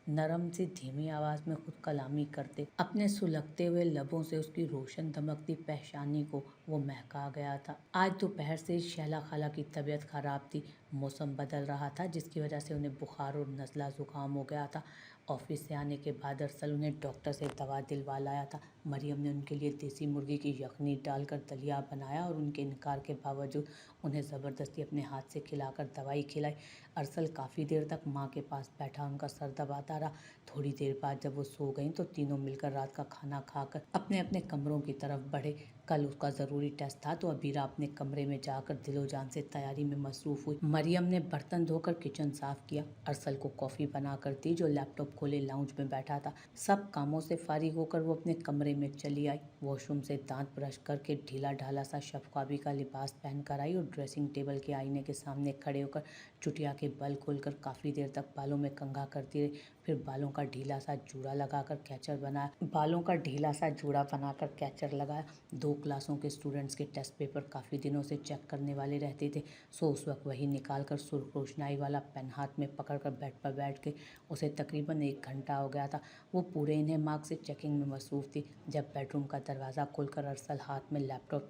नरम सी धीमी आवाज़ में खुद कलामी करते अपने सुलगते हुए लबों से उसकी रोशन दमकती पेशानी को वो महका गया था। आज दोपहर से शैला खाला की तबीयत खराब थी। मौसम बदल रहा था जिसकी वजह से उन्हें बुखार और नज़ला ज़ुकाम हो गया था। ऑफिस से आने के बाद अरसल उन्हें डॉक्टर से दवा दिलवा लाया था। मरियम ने उनके लिए देसी मुर्गी की यखनी डालकर दलिया बनाया और उनके इनकार के बावजूद उन्हें ज़बरदस्ती अपने हाथ से खिलाकर दवाई खिलाई। अरसल काफ़ी देर तक माँ के पास बैठा उनका सर दबाता रहा। थोड़ी देर बाद जब वो सो गईं तो तीनों मिलकर रात का खाना खाकर अपने अपने कमरों की तरफ बढ़े। कल उसका ज़रूरी टेस्ट था तो अबीरा अपने कमरे में जाकर दिलो जान से तैयारी में मसरूफ़ हुई। मरियम ने बर्तन धोकर किचन साफ़ किया, अरसल को कॉफ़ी बना कर दी जो लैपटॉप खोले लाउंज में बैठा था। सब कामों से फारिग होकर वो अपने कमरे में चली आई। वॉशरूम से दांत ब्रश करके ढीला ढाला सा शफकाबी का लिबास पहन कर आई और ड्रेसिंग टेबल के आईने के सामने खड़े होकर चुटिया के बल खोलकर काफ़ी देर तक बालों में कंघा करती रही। फिर बालों का ढीला सा जूड़ा लगाकर कैचर लगाया। 2 क्लासों के स्टूडेंट्स के टेस्ट पेपर काफ़ी दिनों से चेक करने वाले रहते थे, सो उस वक्त वही निकाल कर सुर्ख रोशनाई वाला पेन हाथ में पकड़कर बेड पर बैठ के उसे तकरीबन 1 घंटा हो गया था। वो पूरे इन्हें मार्क्स से चेकिंग में मसरूफ़ थी। जब बेडरूम का दरवाज़ा खोलकर अरसल हाथ में लैपटॉप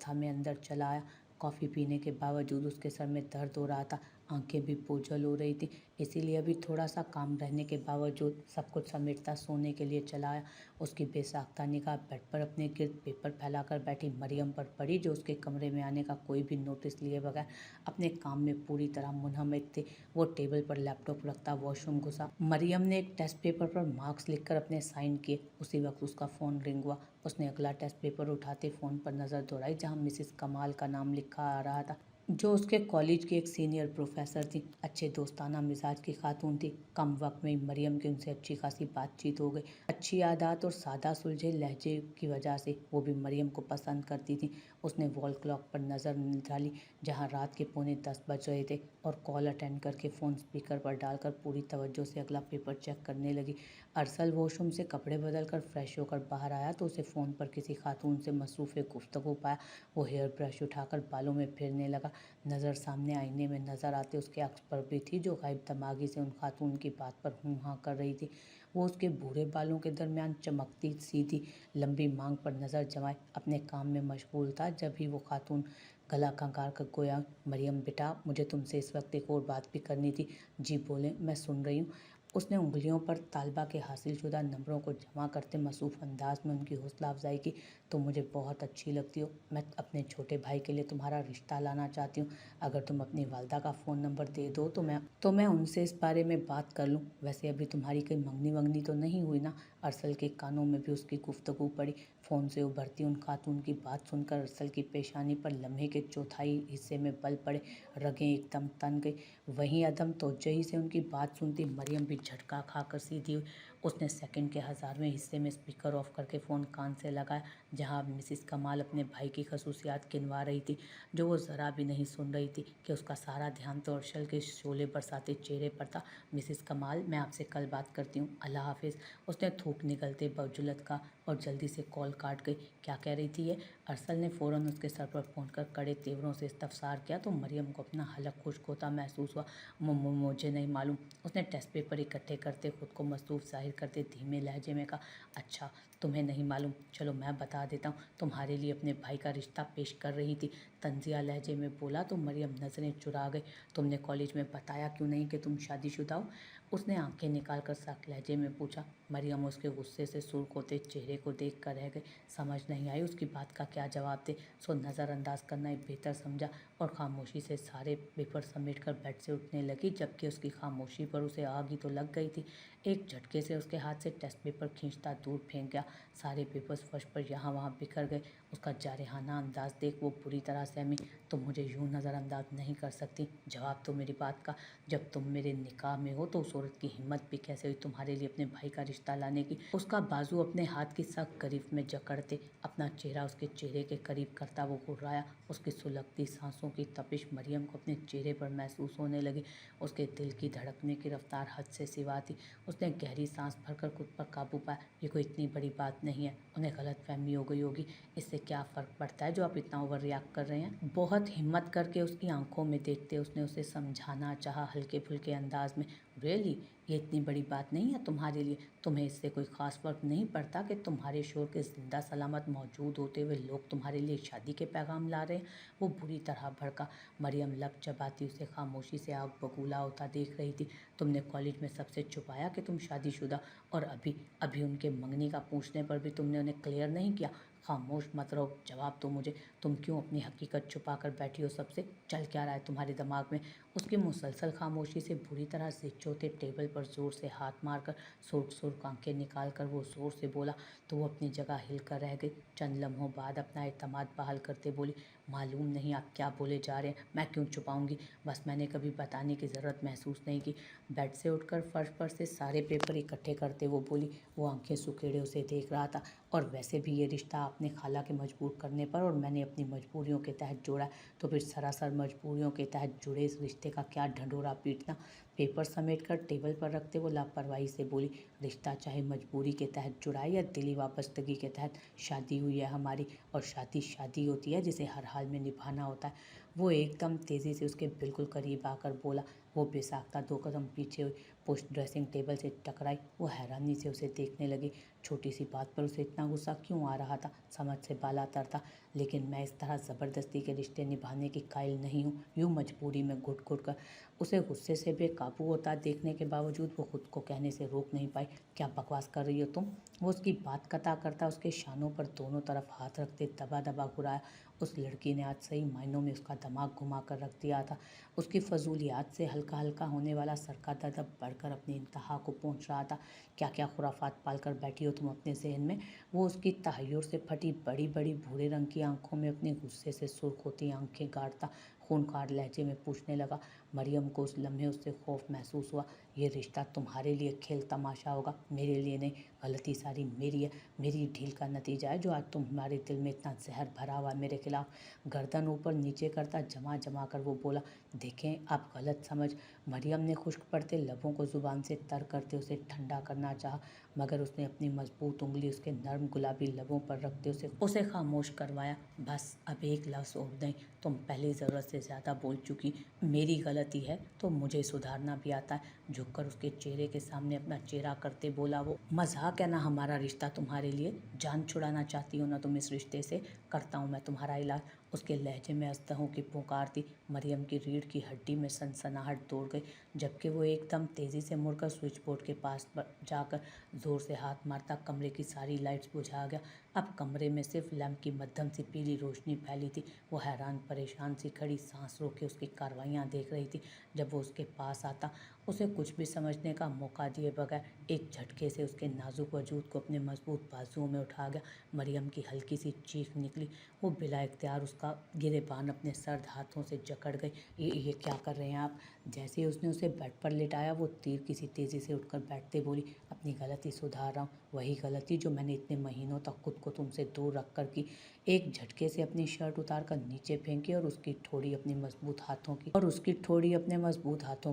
थामे अंदर चला आया। कॉफ़ी पीने के बावजूद उसके सर में दर्द हो रहा था, आंखें भी बोझल हो रही थी, इसीलिए अभी थोड़ा सा काम रहने के बावजूद सब कुछ समेटता सोने के लिए चला आया। उसकी बेसाख्ता निगाह बेड पर अपने गिर्द पेपर फैलाकर बैठी मरियम पर पड़ी, जो उसके कमरे में आने का कोई भी नोटिस लिए बगैर अपने काम में पूरी तरह मुनहमिक थी। वो टेबल पर लैपटॉप रखता वॉशरूम घुसा। मरियम ने एक टेस्ट पेपर पर मार्क्स लिखकर अपने साइन किए। उसी वक्त उसका फ़ोन रिंग हुआ। उसने अगला टेस्ट पेपर उठाते फ़ोन पर नज़र दौड़ाई, जहां मिसेस कमाल का नाम लिखा आ रहा था, जो उसके कॉलेज की एक सीनियर प्रोफेसर थी। अच्छे दोस्ताना मिजाज की खातून थी। कम वक्त में मरियम की उनसे अच्छी खासी बातचीत हो गई। अच्छी आदत और सादा सुलझे लहजे की वजह से वो भी मरियम को पसंद करती थी। उसने वॉल क्लॉक पर नज़र डाली, जहां रात के 9:45 बज रहे थे, और कॉल अटेंड करके फ़ोन स्पीकर पर डालकर पूरी तवज्जो से अगला पेपर चेक करने लगी। अरसल वॉशरूम से कपड़े बदल कर फ्रेश होकर बाहर आया तो उसे फ़ोन पर किसी खातून से मसरूफ़ गुफ्तगू पाया। वो हेयर ब्रश उठाकर बालों में फेरने लगा। नज़र सामने आईने में नज़र आते उसके अक्स पर भी थी, जो गायब दिमागी से उन खातून की बात पर हूँ हाँ कर रही थी। वो उसके भूरे बालों के दरमियान चमकती सीधी लंबी मांग पर नज़र जमाए अपने काम में मशगूल था, जब ही वो खातून गला खंगार कर गोया, मरियम बेटा, मुझे तुमसे इस वक्त एक और बात भी करनी थी। जी बोलें, मैं सुन रही हूँ। उसने उंगलियों पर तालबा के हासिल शुदा नंबरों को जमा करते मसरूफ़ अंदाज में उनकी हौसला अफजाई की। तुम मुझे बहुत अच्छी लगती हो। मैं अपने छोटे भाई के लिए तुम्हारा रिश्ता लाना चाहती हूँ। अगर तुम अपनी वालदा का फ़ोन नंबर दे दो तो मैं उनसे इस बारे में बात कर लूँ। वैसे अभी तुम्हारी कोई मंगनी वंगनी तो नहीं हुई ना? अरसल के कानों में भी उसकी गुफ्तगू पड़ी। फ़ोन से उभरती उन खातून की बात सुनकर अरसल की पेशानी पर लम्हे के चौथाई हिस्से में बल पड़े, रगें एकदम तन गई। वहीं अदम तोजही से उनकी बात सुनती मरियम भी झटका खाकर सीधी हुई। उसने सेकंड के 1000वें हिस्से में स्पीकर ऑफ करके फ़ोन कान से लगाया, जहां मिसिस कमाल अपने भाई की खसूसियात गिनवा रही थी, जो वो ज़रा भी नहीं सुन रही थी कि उसका सारा ध्यान तो अरसल के शोले बरसाते चेहरे पर था। मिसिस कमाल, मैं आपसे कल बात करती हूँ, अल्लाह हाफिज़। उसने थूक निकलते बजुलत का और जल्दी से कॉल काट गई। क्या कह रही थी ये? अरसल ने फ़ौरन उसके सर पर पहुंचकर कड़े तेवरों से इस्तफसार किया तो मरियम को अपना हलक खुश्क होता महसूस हुआ। मुझे नहीं मालूम। उसने टेस्ट पेपर इकट्ठे करते खुद को मसरूफ़ जाहिर करते धीमे लहजे में कहा। अच्छा, तुम्हें नहीं मालूम, चलो मैं बता देता हूँ। तुम्हारे लिए अपने भाई का रिश्ता पेश कर रही थी, तंजिया लहजे में बोला तो मरियम नज़रें चुरा गई। तुमने कॉलेज में बताया क्यों नहीं कि तुम शादीशुदा हो? उसने आंखें निकाल कर सख्त लहजे में पूछा। मरियम उसके गुस्से से सुर्ख होते चेहरे को देख कर रह गई। समझ नहीं आई उसकी बात का क्या जवाब दे, सो नज़रअंदाज करना ही बेहतर समझा और खामोशी से सारे पेपर समेट कर बेड से उठने लगी, जबकि उसकी खामोशी पर उसे आग ही तो लग गई थी। एक झटके से उसके हाथ से टेस्ट पेपर खींचता दूर फेंक गया। सारे पेपर्स फर्श पर यहाँ वहाँ बिखर गए। उसका जारहाना अंदाज देख वो पूरी तरह सहमी। तुम मुझे यूँ नज़रअंदाज नहीं कर सकती, जवाब तो मेरी बात का। जब तुम मेरे निकाह में हो तो उस औरत की हिम्मत भी कैसे हुई तुम्हारे लिए अपने भाई का रिश्ता लाने की? उसका बाजू अपने हाथ की सख्त करीब में जकड़ते अपना चेहरा उसके चेहरे के करीब करता वो घुर्राया। उसकी सुलगती सांसों की तपिश मरियम को अपने चेहरे पर महसूस होने लगी। उसके दिल की धड़कने की रफ्तार हद से सिवा थी। उसने गहरी सांस भरकर खुद पर काबू पाया। ये कोई इतनी बड़ी बात नहीं है, उन्हें गलतफहमी हो गई होगी। इससे क्या फ़र्क पड़ता है जो आप इतना ओवर रिएक्ट कर रहे हैं? बहुत हिम्मत करके उसकी आंखों में देखते उसने उसे समझाना चाहा हल्के फुल्के अंदाज में। रियली, ये इतनी बड़ी बात नहीं है तुम्हारे लिए। तुम्हें इससे कोई ख़ास फ़र्क नहीं पड़ता कि तुम्हारे शोहर के जिंदा सलामत मौजूद होते हुए लोग तुम्हारे लिए शादी के पैगाम ला रहे हैं? वो बुरी तरह भड़का। मरियम लब चबाती उसे खामोशी से आग बबूला होता देख रही थी। तुमने कॉलेज में सबसे छुपाया कि तुम शादीशुदा, और अभी अभी उनके मंगनी का पूछने पर भी तुमने उन्हें क्लियर नहीं किया। खामोश मत रहो, जवाब दो मुझे। तुम क्यों अपनी हकीकत छुपा कर बैठी हो सबसे? चल क्या रहा है तुम्हारे दिमाग में? उसकी मुसलसल खामोशी से बुरी तरह जिद होते टेबल पर जोर से हाथ मारकर सुर्ख सुर्ख आंखें निकाल कर वो जोर से बोला तो वो अपनी जगह हिल कर रह गई। चंद लम्हों बाद अपना एतमाद बहाल करते बोली, मालूम नहीं आप क्या बोले जा रहे हैं, मैं क्यों छुपाऊंगी, बस मैंने कभी बताने की ज़रूरत महसूस नहीं की। बेड से उठकर फर्श पर से सारे पेपर इकट्ठे करते वो बोली। वो आंखें सुखेड़े उसे देख रहा था। और वैसे भी ये रिश्ता आपने खाला के मजबूर करने पर और मैंने अपनी मजबूरियों के तहत जोड़ा, तो फिर सरासर मजबूरियों के तहत जुड़े इस रिश्ते का क्या ढंढोरा पीटना। पेपर समेट कर टेबल पर रखते वो लापरवाही से बोली, रिश्ता चाहे मजबूरी के तहत जुड़ा है या दिली वापसगी के तहत, शादी हुई है हमारी, और शादी शादी होती है जिसे हर हाल में निभाना होता है। वो एकदम तेज़ी से उसके बिल्कुल करीब आकर बोला। वो बेसाख्ता 2 कदम पीछे हुई, पुष्ट ड्रेसिंग टेबल से टकराई। वो हैरानी से उसे देखने लगी। छोटी सी बात पर उसे इतना गुस्सा क्यों आ रहा था, समझ से बालातर था। लेकिन मैं इस तरह ज़बरदस्ती के रिश्ते निभाने की कायल नहीं हूँ। यूँ मजबूरी में घुट घुट कर उसे गुस्से से बेकाबू होता देखने के बावजूद वो खुद को कहने से रोक नहीं पाई, क्या बकवास कर रही हो तुम। वो उसकी बात कता करता उसके शानों पर दोनों तरफ हाथ रखते दबा दबा घुराया। उस लड़की ने आज सही मायनों में उसका दिमाग घुमा कर रख दिया था। उसकी फजूलियात से हल्का हल्का होने वाला सर का दर्द अब बढ़कर अपनी इंतहा को पहुंच रहा था। क्या क्या खुराफात पाल कर बैठी हो तुम अपने जहन में। वो उसकी तहैयुर से फटी बड़ी बड़ी भूरे रंग की आंखों में अपने गुस्से से सुर्ख होती आंखें गाड़ता खूंखार लहजे में पूछने लगा। मरियम को उस लम्हे उससे खौफ महसूस हुआ। ये रिश्ता तुम्हारे लिए खेल तमाशा होगा, मेरे लिए नहीं। गलती सारी मेरी है, मेरी ढील का नतीजा है जो आज तुम्हारे दिल में इतना जहर भरा हुआ है मेरे खिलाफ। गर्दन ऊपर नीचे करता जमा जमा कर वो बोला, देखें आप गलत समझ। मरियम ने खुश्क पड़ते लबों को जुबान से तर करते उसे ठंडा करना चाहा, मगर उसने अपनी मजबूत उंगली उसके नर्म गुलाबी लबों पर रखते उसे खामोश करवाया। बस अब एक लफ्ज़ और नहीं, तुम पहले ज़रूरत से ज़्यादा बोल चुकी। मेरी गलती है तो मुझे सुधारना भी आता है। झुककर उसके चेहरे के सामने अपना चेहरा करते बोला वो, मजाक है ना हमारा रिश्ता तुम्हारे लिए, जान छुड़ाना चाहती हो ना तुम इस रिश्ते से, करता हूँ मैं तुम्हारा इलाज। उसके लहजे में अस्तहों की पुकार थी। मरियम की रीढ़ की हड्डी में सनसनाहट दौड़ गई, जबकि वो एकदम तेज़ी से मुड़कर स्विच बोर्ड के पास जाकर ज़ोर से हाथ मारता कमरे की सारी लाइट्स बुझा गया। अब कमरे में सिर्फ लैंप की मध्यम सी पीली रोशनी फैली थी। वो हैरान परेशान सी खड़ी सांस रोके उसकी कार्रवाइयाँ देख रही थी। जब वो उसके पास आता, उसे कुछ भी समझने का मौका दिए बगैर एक झटके से उसके नाजुक वजूद को अपने मजबूत बाजुओं में उठा गया। मरियम की हल्की सी चीख निकली। वो बिला इख्तियार उसका गिरेबान अपने सर्द हाथों से जकड़ गई। ये क्या कर रहे हैं आप। जैसे ही उसने उसे बेड पर लिटाया, वो तीर किसी तेज़ी से उठकर बैठते बोली, अपनी गलती सुधार रहा हूँ, वही गलती जो मैंने इतने महीनों तक खुद को तुमसे दूर रख कर की। एक झटके से अपनी शर्ट उतार कर नीचे फेंकी और उसकी ठोड़ी अपने मजबूत हाथों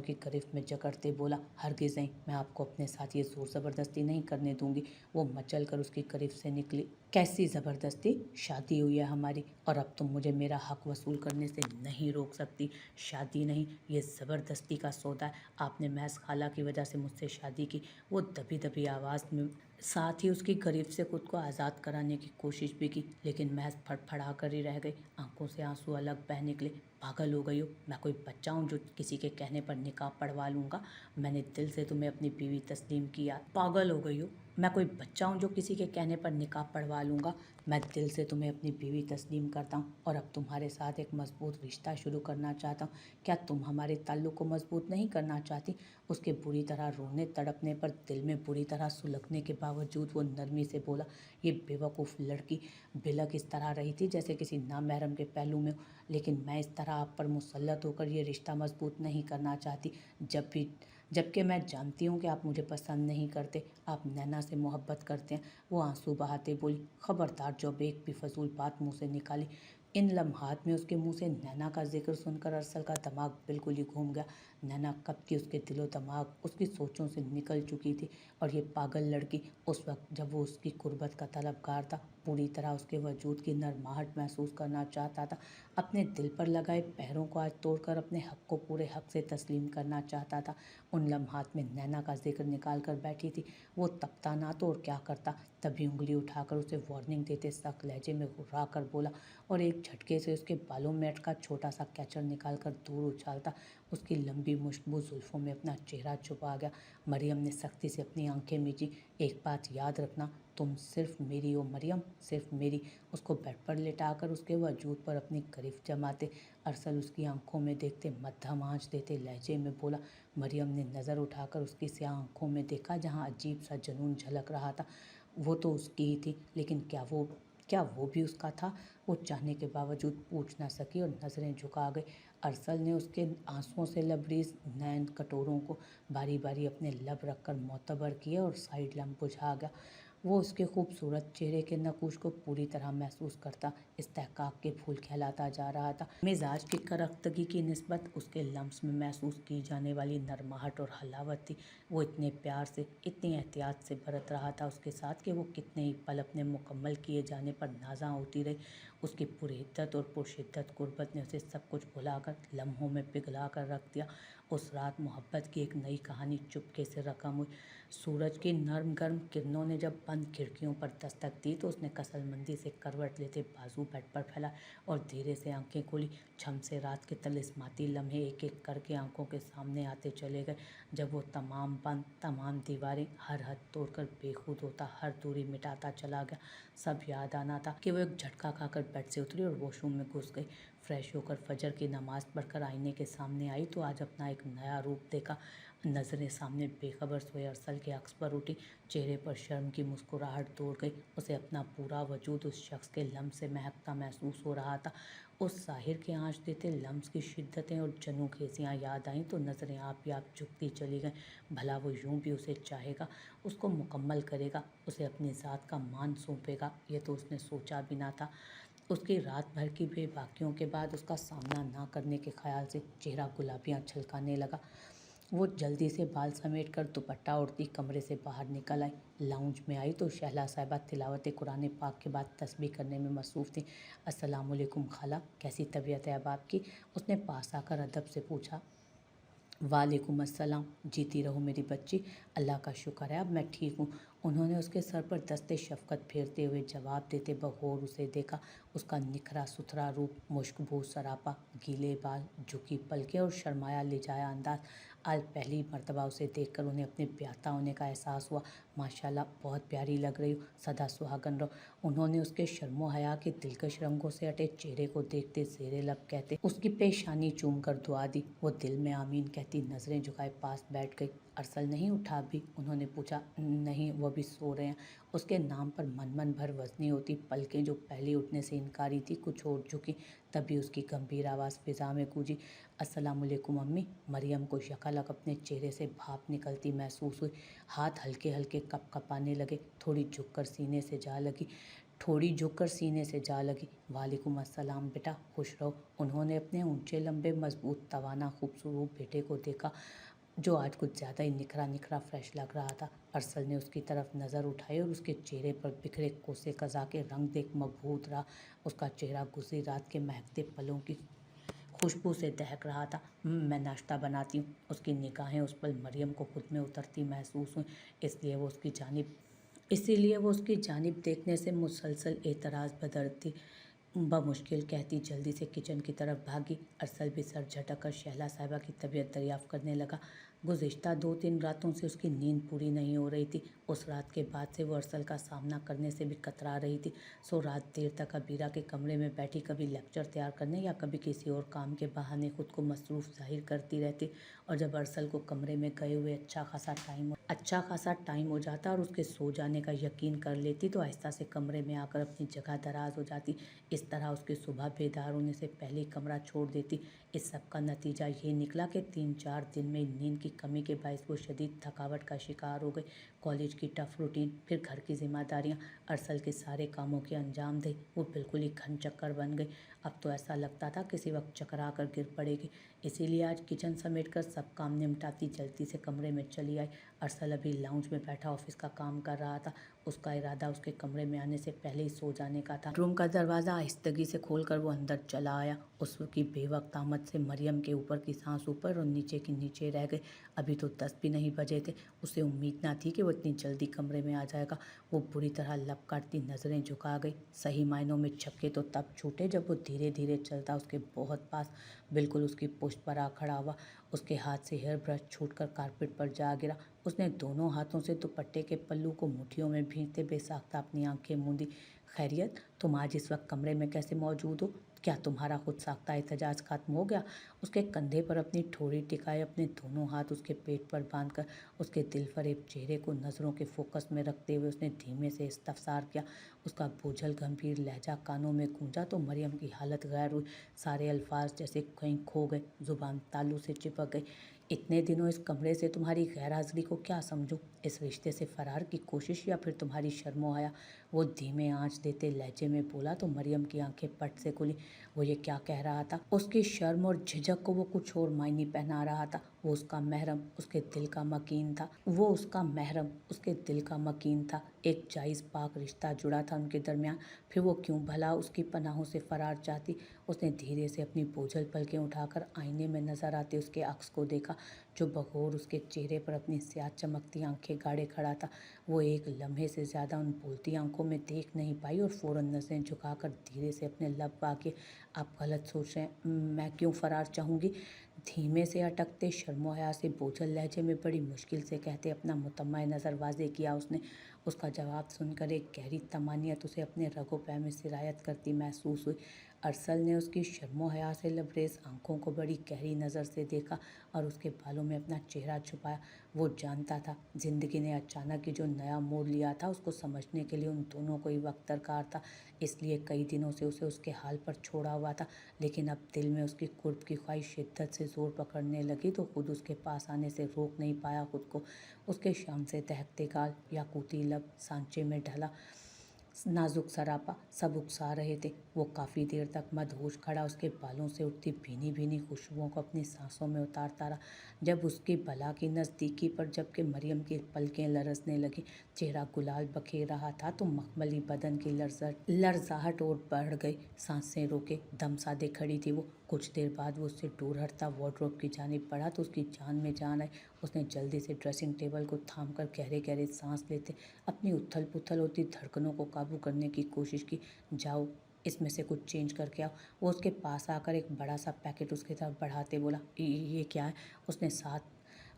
की गिरफ्त में जकड़ते बोला, हरगिज़ नहीं, मैं आपको अपने साथ ये जोर ज़बरदस्ती नहीं करने दूंगी। वो मचल कर उसकी गिरफ्त से निकली। कैसी ज़बरदस्ती, शादी हुई है हमारी और अब तुम मुझे मेरा हक वसूल करने से नहीं रोक सकती। शादी नहीं, ये ज़बरदस्ती का सौदा है। आपने महज खाला की वजह से मुझसे शादी की। वो दबी दबी आवाज़ में साथ ही उसकी गिरफ्त से खुद को आज़ाद कराने की कोशिश भी की, लेकिन महज फड़फड़ा कर ही रह गई। आंखों से आंसू अलग बह निकले। पागल हो गई हो, मैं कोई बच्चा हूँ जो किसी के कहने पर निकाह पढ़वा लूँगा। मैंने दिल से तुम्हें अपनी बीवी तस्लीम किया। पागल हो गई हो, मैं कोई बच्चा हूँ जो किसी के कहने पर निकाह पढ़वा लूँगा। मैं दिल से तुम्हें अपनी बीवी तस्लीम करता हूँ और अब तुम्हारे साथ एक मजबूत रिश्ता शुरू करना चाहता हूँ। क्या तुम हमारे ताल्लुक़ को मजबूत नहीं करना चाहती। उसके बुरी तरह रोने तड़पने पर दिल में बुरी तरह सुलगने के बावजूद वो नरमी से बोला। ये बेवकूफ़ लड़की बिलक इस तरह रही थी जैसे किसी नामहरम के पहलू में हो, लेकिन मैं इस तरह आप पर मुसल्लत होकर ये रिश्ता मजबूत नहीं करना चाहती। जबकि मैं जानती हूँ कि आप मुझे पसंद नहीं करते, आप नैना से मोहब्बत करते हैं। वो आंसू बहाते बोली, खबरदार जब एक भी फजूल बात मुँह से निकाली। इन लम्हात में उसके मुंह से नैना का जिक्र सुनकर अरसल का दिमाग बिल्कुल ही घूम गया। नैना कब की उसके दिलो दिमाग उसकी सोचों से निकल चुकी थी, और ये पागल लड़की उस वक्त जब वो उसकी कुर्बत का तलबगार था पूरी तरह उसके वजूद की नरमाहट महसूस करना चाहता था। अपने दिल पर लगाए पैरों को आज तोड़कर अपने हक को पूरे हक से तस्लीम करना चाहता था। उन लम्हात में नैना का जिक्र निकाल कर बैठी थी। वो तपता ना तो और क्या करता। तभी उंगली उठाकर उसे वार्निंग देते सख्त लहजे में घुर्रा कर बोला, और एक झटके से उसके बालों में अटका छोटा सा कैचर निकाल कर दूर उछालता उसकी लंबी मुश्तबू जुल्फों में अपना चेहरा छुपा गया। मरियम ने सख्ती से अपनी आंखें मीची। एक बात याद रखना, तुम सिर्फ मेरी हो मरियम, सिर्फ मेरी। उसको बेड पर लेटाकर उसके वजूद पर अपनी गिरफ्त जमाते अरसल उसकी आंखों में देखते मध्यम आंच देते लहजे में बोला। मरियम ने नज़र उठाकर उसकी स्याह आंखों में देखा जहाँ अजीब सा जुनून झलक रहा था। वो तो उसकी ही थी, लेकिन क्या वो क्या वो भी उसका था? वो चाहने के बावजूद पूछ न सकी और नज़रें झुका गई। अरसल ने उसके आंसुओं से लबरेज नैन कटोरों को बारी बारी अपने लब रखकर मोतबर किया और साइड लैम्प बुझा गया। वो उसके खूबसूरत चेहरे के नकूश को पूरी तरह महसूस करता इस्तेहकाक के फूल खिलाता जा रहा था। मिजाज की करख्तगी की निस्बत उसके लम्स में महसूस की जाने वाली नरमाहट और हलावत थी। वो इतने प्यार से, इतनी एहतियात से बरत रहा था उसके साथ कि वो कितने ही पल अपने मुकम्मल किए जाने पर नाज़ा होती रही। उसकी पुरहिद्दत और पुरशिद्दत गुर्बत ने उसे सब कुछ भुलाकर लम्हों में पिघला कर रख दिया। उस रात मोहब्बत की एक नई कहानी चुपके से रकम हुई। सूरज की नर्म गर्म किरणों ने जब बंद खिड़कियों पर दस्तक दी तो उसने कसलमंदी से करवट लेते बाजू बेड पर फैला और धीरे से आंखें खोली। छम से रात के तलिस्माती लम्हे एक एक करके आंखों के सामने आते चले गए। जब वो तमाम बंद, तमाम दीवारें, हर हद तोड़कर बेखुद होता, हर दूरी मिटाता चला गया, सब याद आना था कि वो एक झटका खाकर बेड से उतरी और वॉशरूम में घुस गई। फ्रेश होकर फजर की नमाज पढ़कर आईने के सामने आई तो आज अपना एक नया रूप देखा। नज़रें सामने बेखबर सोए अरसल के अक्स पर उठी। चेहरे पर शर्म की मुस्कुराहट दौड़ गई। उसे अपना पूरा वजूद उस शख्स के लम्स से महकता महसूस हो रहा था। उस साहिर के आँच देते लम्स की शिद्दतें और जनू खेसियाँ याद आईं तो नज़रें आप ही आप झुकती चली गईं। भला वो यूं भी उसे चाहेगा, उसको मुकम्मल करेगा, उसे अपनी ज़ात का मान सौंपेगा, ये तो उसने सोचा भी ना था। उसकी रात भर की बेबाकियों के बाद उसका सामना ना करने के ख्याल से चेहरा गुलाबियाँ छलकाने लगा। वो जल्दी से बाल समेट कर दुपट्टा ओढ़ती कमरे से बाहर निकल आई। लाउंज में आई तो शहला साहिबा तिलावत कुरान पाक के बाद तस्बीह करने में मसरूफ़ थी। अस्सलामुअलैकुम खाला, कैसी तबीयत है अब आपकी? उसने पास आकर अदब से पूछा। वालेकुम अस्सलाम, जीती रहो मेरी बच्ची, अल्लाह का शुक्र है अब मैं ठीक हूँ। उन्होंने उसके सर पर दस्ते शफ़क़त फेरते हुए जवाब देते बगौर उसे देखा। उसका निखरा सुथरा रूप, मुश्कबू सरापा, गीले बाल, झुकी पलकें और शर्माया लिजाया अंदाज। आज पहली मर्तबा उसे देखकर उन्हें अपने ब्याहता होने का एहसास हुआ। माशाल्लाह, बहुत प्यारी लग रही हो, सदा सुहागन रहो। उन्होंने उसके शर्मो हया के दिलकश रंगों से अटे चेहरे को देखते ज़ेरे लब कहते उसकी पेशानी चूम कर दुआ दी। वो दिल में आमीन कहती नज़रें झुकाए पास बैठ गई। अरसल नहीं उठा अभी? उन्होंने पूछा। नहीं, वो भी सो रहे हैं। उसके नाम पर मन भर वजनी होती पलकें जो पहले उठने से इनकारी थी कुछ और झुकी। तभी उसकी गंभीर आवाज़ फिजा में गूंजी। अस्सलामुअलैकुम अम्मी। मरियम को यकालक अपने चेहरे से भाप निकलती महसूस हुई। हाथ हल्के हल्के कँपाने लगे। थोड़ी झुककर सीने से जा लगी। वालेकुम अस्सलाम बेटा, खुश रहो। उन्होंने अपने ऊंचे लंबे मजबूत तवाना खूबसूरत बेटे को देखा जो आज कुछ ज़्यादा ही निखरा निखरा फ्रेश लग रहा था। अरसल ने उसकी तरफ नज़र उठाई और उसके चेहरे पर बिखरे कोसे कज़ा के रंग देख मबहूत रहा। उसका चेहरा गुजरी रात के महकते पलों की खुशबू से दहक रहा था। मैं नाश्ता बनाती हूँ। उसकी निगाहें उस पल मरियम को खुद में उतरती महसूस हुई। इसीलिए वो उसकी जानिब देखने से मुसलसल एतराज़ बदरती बमुश्किल कहती जल्दी से किचन की तरफ भागी। अरसल भी सर झटक कर शहला साहिबा की तबीयत दरियाफ़्त करने लगा। गुज़िश्ता 2-3 रातों से उसकी नींद पूरी नहीं हो रही थी। उस रात के बाद से वो अरसल का सामना करने से भी कतरा रही थी। सो रात देर तक अबीरा के कमरे में बैठी कभी लेक्चर तैयार करने या कभी किसी और काम के बहाने खुद को मसरूफ़ ज़ाहिर करती रहती। और जब अरसल को कमरे में गए हुए अच्छा खासा टाइम हो जाता और उसके सो जाने का यकीन कर लेती तो आहिस्ता से कमरे में आकर अपनी जगह दराज हो जाती। इस तरह उसके सुबह बेदार होने से पहले ही कमरा छोड़ देती। इस सब का नतीजा ये निकला कि 3-4 दिन में नींद की कमी के बायस वो शदीद थकावट का शिकार हो गई। कॉलेज की टफ रूटीन, फिर घर की जिम्मेदारियाँ, अरसल के सारे कामों के अंजाम दे वो बिल्कुल ही घन चक्कर बन गई। अब तो ऐसा लगता था किसी वक्त चकरा कर गिर पड़ेगी। इसीलिए आज किचन समेट कर सब काम निपटाती जल्दी से कमरे में चली आई। अरसल अभी लाउंज में बैठा ऑफिस का काम कर रहा था। उसका इरादा उसके कमरे में आने से पहले ही सो जाने का था। रूम का दरवाज़ा आहिस्तगी से खोलकर वो अंदर चला आया। उसकी बेवक्त आमद से मरियम के ऊपर की सांस ऊपर और नीचे की नीचे रह गई। अभी तो 10 भी नहीं बजे थे। उसे उम्मीद ना थी कि वो इतनी जल्दी कमरे में आ जाएगा। वो बुरी तरह लब काटती नज़रें झुका गई। सही मायनों में छक्के तो तब छूटे जब वो धीरे धीरे चलता उसके बहुत पास, बिल्कुल उसकी पुश्त पर आ खड़ा हुआ। उसके हाथ से हेयर ब्रश छूटकर कारपेट पर जा गिरा। उसने दोनों हाथों से दुपट्टे के पल्लू को मुट्ठियों में भींचते बेसाख्ता अपनी आंखें मूंदी। खैरियत, तुम आज इस वक्त कमरे में कैसे मौजूद हो? क्या तुम्हारा खुद साख्ता एहतजाज खत्म हो गया? उसके कंधे पर अपनी ठोड़ी टिकाए, अपने दोनों हाथ उसके पेट पर बांधकर उसके दिलफरेब चेहरे को नज़रों के फोकस में रखते हुए उसने धीमे से इस्तफसार किया। उसका बोझल गंभीर लहजा कानों में गूंजा तो मरियम की हालत गैर हुई। सारे अल्फाज जैसे कहीं खो गए, जुबान तालू से चिपक गई। इतने दिनों इस कमरे से तुम्हारी गैर हाजिरी को क्या समझूं? इस रिश्ते से फरार की कोशिश या फिर तुम्हारी शर्मो आया? वो धीमे आंच देते लहजे में बोला तो मरियम की आंखें पट से खुली। वो ये क्या कह रहा था? उसकी शर्म और झिझक को वो कुछ और मायने पहना रहा था। वो उसका महरम, उसके दिल का मकीन था। वो उसका महरम, उसके दिल का मकीन था। एक जायज़ पाक रिश्ता जुड़ा था उनके दरमियान। फिर वो क्यों भला उसकी पनाहों से फरार चाहती? उसने धीरे से अपनी बोझल पलकें उठाकर आईने में नजर आते उसके अक्स को देखा, जो बगौर उसके चेहरे पर अपनी स्याह चमकती आंखें गाड़े खड़ा था। वो एक लम्हे से ज़्यादा उन बोलती आंखों में देख नहीं पाई और फ़ौरन नज़रें झुकाकर धीरे से अपने लब आके, आप गलत सोच रहे हैं, मैं क्यों फ़रार चाहूँगी? धीमे से अटकते शर्मो हया से बोझल लहजे में बड़ी मुश्किल से कहते अपना मुतम्मा नज़र वाजे किया उसने। उसका जवाब सुनकर एक गहरी तमानियत उसे अपने रगो पै में सिरायत करती महसूस हुई। अरसल ने उसकी शर्मो हया से लबरेज आंखों को बड़ी गहरी नज़र से देखा और उसके बालों में अपना चेहरा छुपाया। वो जानता था जिंदगी ने अचानक ही जो नया मोड़ लिया था उसको समझने के लिए उन दोनों को ही वक्त दरकार था। इसलिए कई दिनों से उसे उसके हाल पर छोड़ा हुआ था। लेकिन अब दिल में उसकी कुर्ब की ख्वाहिश शिद्दत से जोर पकड़ने लगी तो खुद उसके पास आने से रोक नहीं पाया खुद को। उसके शाम से दहकते गाल, याकूती लब, सांचे में ढला नाजुक सरापा सब उकसा रहे थे। वो काफ़ी देर तक मदहोश खड़ा उसके बालों से उठती भीनी भीनी खुशबुओं को अपनी सांसों में उतारता रहा। जब उसकी भला की नज़दीकी पर जबकि मरियम की पलकें लरसने लगी, चेहरा गुलाल बखेर रहा था तो मखमली बदन की लरजाहट और बढ़ गई। सांसें रोके दम साधे खड़ी थी वो। कुछ देर बाद वो उससे दूर हटता वार्डरोब की जानिब बढ़ा तो उसकी जान में जान आई। उसने जल्दी से ड्रेसिंग टेबल को थाम कर गहरे गहरे सांस लेते अपनी उथल पुथल होती धड़कनों को काबू करने की कोशिश की। जाओ, इसमें से कुछ चेंज करके आओ। वो उसके पास आकर एक बड़ा सा पैकेट उसकी तरफ बढ़ाते बोला, ये क्या है?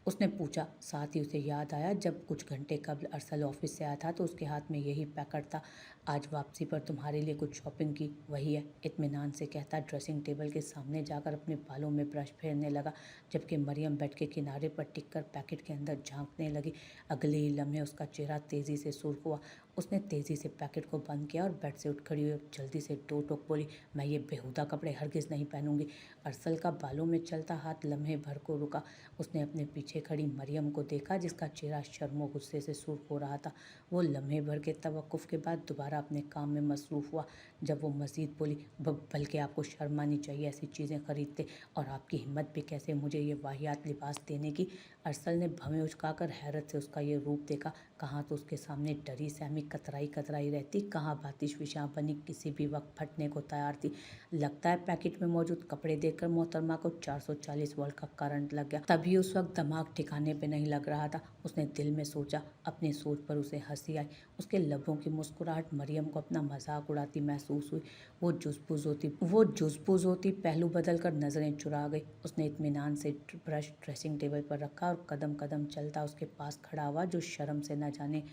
उसने पूछा। साथ ही उसे याद आया जब कुछ घंटे कबल अरसल ऑफिस से आया था तो उसके हाथ में यही पैकेट था। आज वापसी पर तुम्हारे लिए कुछ शॉपिंग की, वही है, इत्मीनान से कहता ड्रेसिंग टेबल के सामने जाकर अपने बालों में ब्रश फेरने लगा, जबकि मरियम बेड के किनारे पर टिककर पैकेट के अंदर झांकने लगी। अगले ही लम्हे उसका चेहरा तेज़ी से सुर्ख हुआ। उसने तेज़ी से पैकेट को बंद किया और बेड से उठ खड़ी हुई और जल्दी से टोक बोली, मैं ये बेहुदा कपड़े हरगिज़ नहीं पहनूंगी। अरसल का बालों में चलता हाथ लम्हे भर को रुका। उसने अपने पीछे खड़ी मरियम को देखा जिसका चेहरा शर्मो गुस्से से सुर्ख हो रहा था। वो लम्हे भर के तवक्कुफ के बाद दोबारा अपने काम में मसरूफ़ हुआ। जब वो मज़ीद बोली, बल्कि आपको शर्म आनी चाहिए ऐसी चीज़ें खरीदते, और आपकी हिम्मत भी कैसे मुझे ये वाहियात लिबास देने की। अरसल ने भवें उचकाकर हैरत से उसका ये रूप देखा। कहाँ तो उसके सामने डरी सहमी कतराई कतराई रहती, कहाँ बातिश विशां बनी किसी भी वक्त फटने को तैयार थी। लगता है पैकेट में मौजूद कपड़े देखकर मोहतरमा को 440 वोल्ट का करंट लग गया। तभी उस वक्त दिमाग ठिकाने पे नहीं लग रहा था। उसने दिल में सोचा। अपनी सोच पर उसे हंसी आई। उसके लबों की मुस्कुराहट मरियम को अपना मजाक उड़ाती महसूस हुई। वो जुज़बुज़ होती पहलू बदल कर नज़रें चुरा गई। उसने इत्मीनान से ब्रश ड्रेसिंग टेबल पर रखा और कदम कदम चलता उसके पास खड़ा हुआ, जो शर्म से न जाने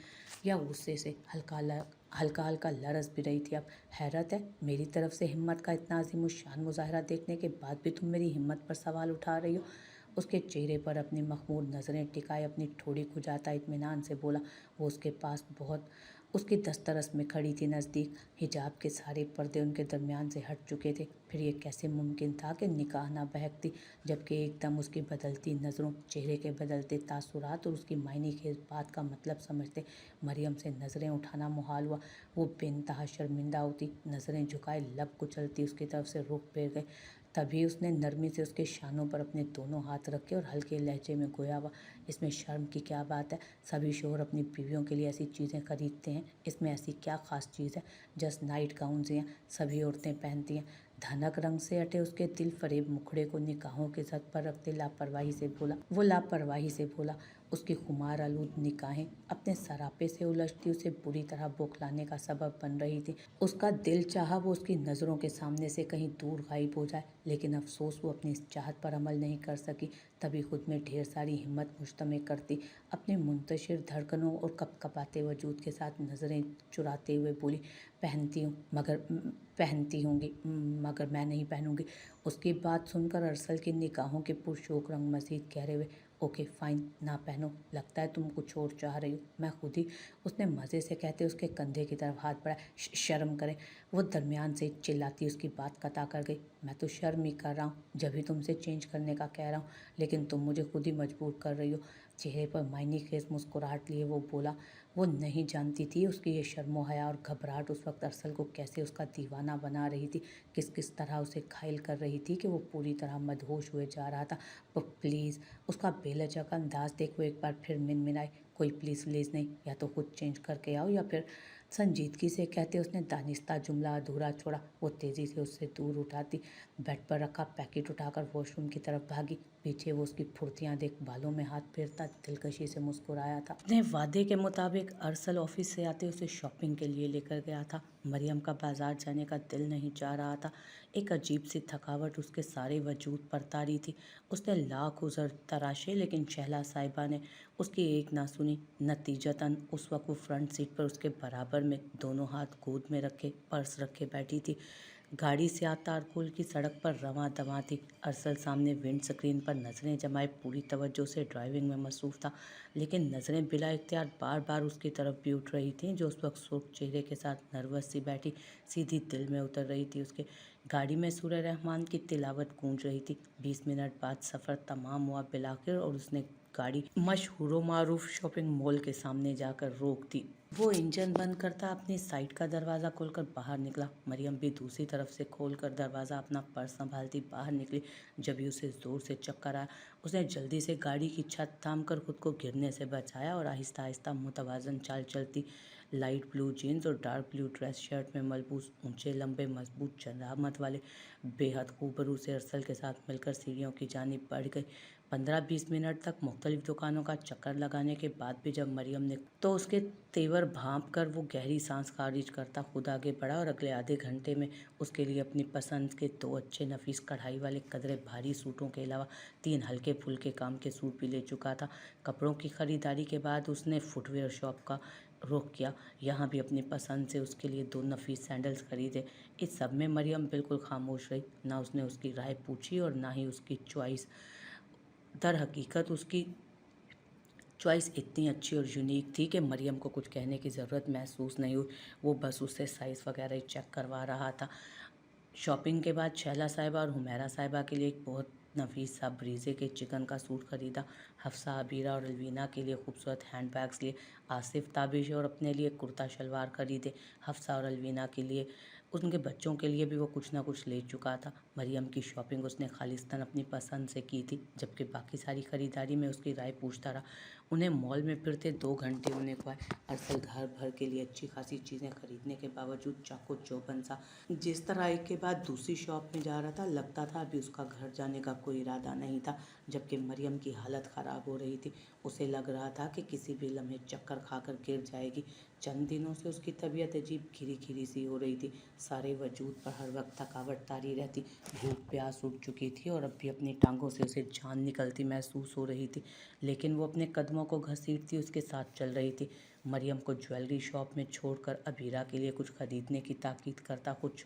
या गुस्से से हल्का हल्का लरस भी रही थी। अब हैरत है, मेरी तरफ से हिम्मत का इतना अजीम शान मुजाहरा देखने के बाद भी तुम मेरी हिम्मत पर सवाल उठा रही हो। उसके चेहरे पर अपनी मखमूर नज़रें टिकाए अपनी ठोड़ी खुजाता इत्मीनान से बोला। वो उसके पास बहुत उसकी दस्तरस में खड़ी थी नज़दीक। हिजाब के सारे पर्दे उनके दरमियान से हट चुके थे। फिर ये कैसे मुमकिन था कि निगाह ना बहकती, जबकि एकदम उसकी बदलती नज़रों, चेहरे के बदलते तासुरात और उसकी मायने खेज बात का मतलब समझते मरियम से नज़रें उठाना मुहाल हुआ। वो बेनतहा शर्मिंदा होती, नज़रें झुकाए लब कुचलती उसकी तरफ से रुख फेर गए। तभी उसने नरमी से उसके शानों पर अपने दोनों हाथ रखे और हल्के लहजे में गोया हुआ, इसमें शर्म की क्या बात है? सभी शोहर अपनी बीवियों के लिए ऐसी चीज़ें खरीदते हैं, इसमें ऐसी क्या ख़ास चीज़ है? जस्ट नाइट गाउन्स हैं, सभी औरतें पहनती हैं। धनक रंग से अटे उसके दिल फरेब मुखड़े को निगाहों के सत पर रखते लापरवाही से बोला। उसकी खुमार आलूद निगाहें अपने सरापे से उलझती उसे बुरी तरह बौखलाने का सबब बन रही थी। उसका दिल चाहा वो उसकी नज़रों के सामने से कहीं दूर गायब हो जाए, लेकिन अफसोस वो अपनी इस चाहत पर अमल नहीं कर सकी। तभी खुद में ढेर सारी हिम्मत मुश्तमिल करती अपनी मुंतशिर धड़कनों और कपकपाते वजूद के साथ नज़रें चुराते हुए बोली, पहनती होंगी, मगर मैं नहीं पहनूंगी। उसकी बात सुनकर अरसल की निगाहों के पुरशोक रंग मजीद गहरे हुए। ओके फाइन, ना पहनो, लगता है तुम कुछ और चाह रही हो, मैं खुद ही। उसने मज़े से कहते उसके कंधे की तरफ हाथ बढ़ाया। शर्म करें। वो दरमियान से चिल्लाती उसकी बात कता कर गई। मैं तो शर्म ही कर रहा हूँ, जब ही तुमसे चेंज करने का कह रहा हूँ, लेकिन तुम मुझे खुद ही मजबूर कर रही हो। चेहरे पर मायने खेज मुस्कुराहट लिए वो बोला। वो नहीं जानती थी उसकी ये शर्मो हया और घबराहट उस वक्त अरसल को कैसे उसका दीवाना बना रही थी, किस किस तरह उसे घायल कर रही थी कि वो पूरी तरह मदहोश हुए जा रहा था। प्लीज़। उसका बेलजक अंदाज देख वो एक बार फिर मिनमिनाई। कोई प्लीज़ व्लीज़ नहीं, या तो खुद चेंज करके आओ या फिर। संजीदगी से कहते उसने दानिस्ता जुमला अधूरा छोड़ा। वो तेज़ी से उससे दूर उठाती बेड पर रखा पैकेट उठाकर वॉशरूम की तरफ भागी। पीछे वो उसकी फुर्तियाँ देख बालों में हाथ फेरता दिलकशी से मुस्कुराया था। अपने वादे के मुताबिक अरसल ऑफिस से आते उसे शॉपिंग के लिए लेकर गया था। मरियम का बाजार जाने का दिल नहीं चाह रहा था। एक अजीब सी थकावट उसके सारे वजूद पर तारी थी। उसने लाख उज़र तराशे, लेकिन शहला साहिबा ने उसकी एक ना सुनी। नतीजतन उस वक्त वो फ्रंट सीट पर उसके बराबर में दोनों हाथ गोद में रखे पर्स रखे बैठी थी। गाड़ी से तारकोल की सड़क पर रवां दवां थी। अरसल सामने विंड स्क्रीन पर नज़रें जमाए पूरी तवज्जो से ड्राइविंग में मसरूफ़ था, लेकिन नज़रें बिला इख्तियार बार बार उसकी तरफ भी उठ रही थीं, जो उस वक्त सुर्ख चेहरे के साथ नर्वस सी बैठी सीधी दिल में उतर रही थी उसके। गाड़ी में सूरह रहमान की तिलावत गूंज रही थी। 20 मिनट बाद सफ़र तमाम हुआ बिलाखिर, और उसने गाड़ी मशहूर मारूफ शॉपिंग मॉल के सामने जाकर रोक दी। वो इंजन बंद करता अपनी साइड का दरवाज़ा खोलकर बाहर निकला। मरियम भी दूसरी तरफ से खोलकर दरवाज़ा अपना पर्स संभालती बाहर निकली। जब भी उसे ज़ोर से चक्कर आया, उसने जल्दी से गाड़ी की छत थामकर खुद को गिरने से बचाया और आहिस्ता आहिस्ता मुतवाज़न चाल चलती लाइट ब्लू जीन्स और डार्क ब्लू ड्रेस शर्ट में मलबूस ऊंचे लंबे मजबूत चंदामत वाले बेहद खूबरू से अरसल के साथ मिलकर सीढ़ियों की जानिब बढ़ गई। 15-20 मिनट तक मुख्तलिफ दुकानों का चक्कर लगाने के बाद भी जब मरियम ने तो उसके तेवर भांप कर वो गहरी सांस खारिज करता खुद आगे बढ़ा, और अगले आधे घंटे में उसके लिए अपनी पसंद के 2 अच्छे नफीस कढ़ाई वाले कदरे भारी सूटों के अलावा 3 हल्के फुल्के काम के सूट भी ले चुका था। कपड़ों की खरीदारी के बाद उसने फुटवेयर शॉप का रुख किया। यहाँ भी अपनी पसंद से उसके लिए 2 नफीस सैंडल्स खरीदे। इस सब में मरियम बिल्कुल खामोश रही। ना उसने उसकी राय पूछी और ना ही उसकी चॉइस। दर हकीकत उसकी चॉइस इतनी अच्छी और यूनिक थी कि मरियम को कुछ कहने की ज़रूरत महसूस नहीं हुई। वो बस उससे साइज़ वगैरह ही चेक करवा रहा था। शॉपिंग के बाद शैला साहिबा और हुमैरा साहिबा के लिए एक बहुत नफीस सा ब्रीजे के चिकन का सूट खरीदा। हफ्सा, अबीरा और अलवीना के लिए खूबसूरत हैंड बैग्स लिए। आसिफ, ताबिश और अपने लिए कुर्ता शलवार खरीदे। हफ्सा और अलवीना के लिए, उनके बच्चों के लिए भी वो कुछ ना कुछ ले चुका था। मरियम की शॉपिंग उसने खालिस्तान अपनी पसंद से की थी, जबकि बाकी सारी खरीदारी में उसकी राय पूछता रहा। उन्हें मॉल में फिरते 2 घंटे होने को आए। अरसल घर भर के लिए अच्छी खासी चीज़ें खरीदने के बावजूद चाको चौबंद सा जिस तरह एक के बाद दूसरी शॉप में जा रहा था, लगता था अभी उसका घर जाने का कोई इरादा नहीं था। जबकि मरियम की हालत ख़राब हो रही थी। उसे लग रहा था कि किसी भी लम्हे चक्कर खाकर गिर जाएगी। चंद दिनों से उसकी तबीयत अजीब घिरी घिरी सी हो रही थी। सारे वजूद पर हर वक्त थकावट तारी रहती। भूख प्यास उठ चुकी थी और अब भी अपनी टांगों से उसे जान निकलती महसूस हो रही थी, लेकिन वो अपने कदमों को घसीटती उसके साथ चल रही थी। मरियम को ज्वेलरी शॉप में छोड़कर अबीरा के लिए कुछ खरीदने की ताकीद करता खुद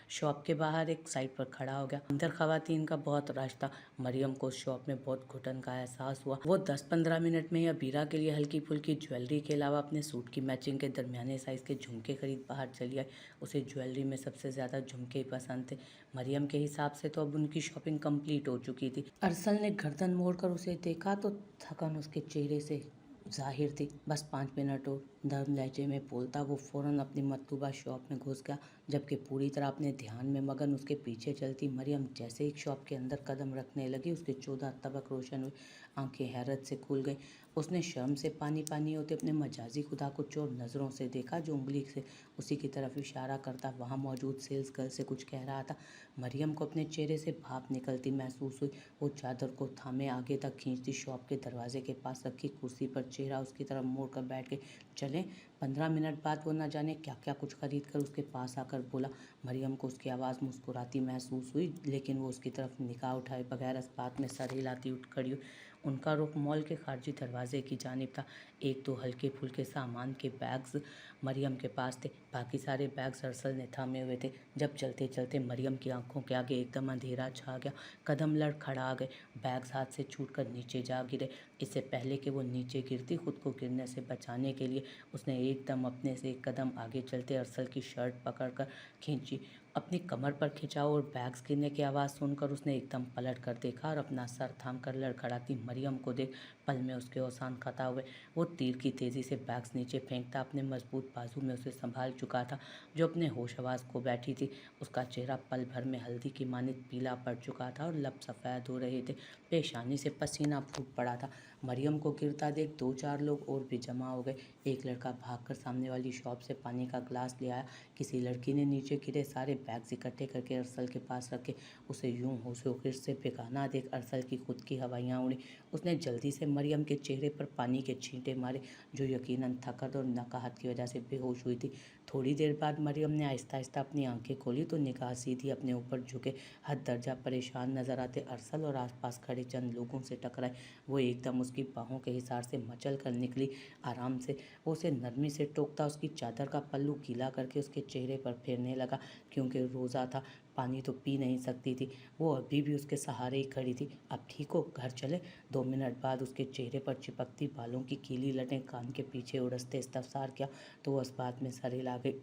शॉप के बाहर एक साइड पर खड़ा हो गया। अंदर खवातीन का बहुत रश था। मरियम को शॉप में बहुत घुटन का एहसास हुआ। वो 10-15 मिनट में ही अबीरा के लिए हल्की फुल्की ज्वेलरी के अलावा अपने सूट की मैचिंग के दरमियाने साइज़ के झुमके खरीद बाहर चली आई। उसे ज्वेलरी में सबसे ज़्यादा झुमके ही पसंद थे। मरियम के हिसाब से तो अब उनकी शॉपिंग कंप्लीट हो चुकी थी। अरसल ने गर्दन मोड़कर उसे देखा तो थकन उसके चेहरे से ज़ाहिर थी। बस 5 मिनट और, नर्म लहजे में बोलता वो फ़ौरन अपनी मतलूबा शॉप में घुस गया, जबकि पूरी तरह अपने ध्यान में मगन उसके पीछे चलती मरियम जैसे ही शॉप के अंदर कदम रखने लगी, उसके 14 तबक रोशन हुए। आंखें हैरत से खुल गईं। उसने शर्म से पानी पानी होते अपने मजाजी खुदा को चोर नज़रों से देखा, जो उंगली से उसी की तरफ इशारा करता वहाँ मौजूद सेल्स गर्ल से कुछ कह रहा था। मरियम को अपने चेहरे से भाप निकलती महसूस हुई। वो चादर को थामे आगे तक खींचती शॉप के दरवाजे के पास रखी कुर्सी पर चेहरा उसकी तरफ मोड़ कर बैठ गई। चलें। 15 मिनट बाद वो न जाने क्या क्या कुछ खरीद कर उसके पास आकर बोला। मरियम को उसकी आवाज़ मुस्कुराती महसूस हुई, लेकिन वो उसकी तरफ निगाह उठाए बगैर इस बात में सर हिलाती उठ खड़ी हुई। उनका रुख मॉल के खारजी दरवाजे की जानिब था। एक दो हल्के फुल्के सामान के बैग्स मरियम के पास थे, बाकी सारे बैग्स अरसल ने थामे हुए थे। जब चलते चलते मरियम की आंखों के आगे एकदम अंधेरा छा गया। कदम लड़खड़ा गए, बैग्स हाथ से छूटकर नीचे जा गिरे। इससे पहले कि वो नीचे गिरती, खुद को गिरने से बचाने के लिए उसने एकदम अपने से एक कदम आगे चलते अरसल की शर्ट पकड़कर खींची। अपनी कमर पर खिंचाव और बैग्स गिरने की आवाज़ सुनकर उसने एकदम पलट कर देखा और अपना सर थाम कर लड़खड़ाती मरियम को देख पल में उसके औसान खता हुए। वो तीर की तेज़ी से बैग्स नीचे फेंकता अपने मजबूत बाजू में उसे संभाल चुका था, जो अपने होश हवास खो बैठी थी। उसका चेहरा पल भर में हल्दी की मानित पीला पड़ चुका था और लब सफ़ेद हो रहे थे। पेशानी से पसीना फूट पड़ा था। मरियम को गिरता देख 2-4 लोग और भी जमा हो गए। एक लड़का भागकर सामने वाली शॉप से पानी का ग्लास ले आया। किसी लड़की ने नीचे गिरे सारे बैग्स इकट्ठे करके अरसल के पास रखे। उसे यूं होशोगिर से बेगाना देख अरसल की खुद की हवाइयाँ उड़ी। उसने जल्दी से मरियम के चेहरे पर पानी के छींटे मारे, जो यकीनन थकत और नकाहत की वजह से बेहोश हुई थी। थोड़ी देर बाद मरियम ने आहिस्ता आहिस्ता अपनी आंखें खोली तो निगाह सीधी अपने ऊपर झुके हद दर्जा परेशान नजर आते अरसल और आसपास खड़े चंद लोगों से टकराए। वो एकदम उसकी बाहों के हिसार से मचल कर निकली। आराम से वो उसे नरमी से टोकता उसकी चादर का पल्लू गीला करके उसके चेहरे पर फेरने लगा। क्योंकि रोज़ा था, पानी तो पी नहीं सकती थी। वो अभी भी उसके सहारे ही खड़ी थी। अब ठीक हो, घर चले। 2 मिनट बाद उसके चेहरे पर चिपकती बालों की गीली लटें कान के पीछे उड़सते इस्तफसार किया तो वो इस बात में सर हिला गई।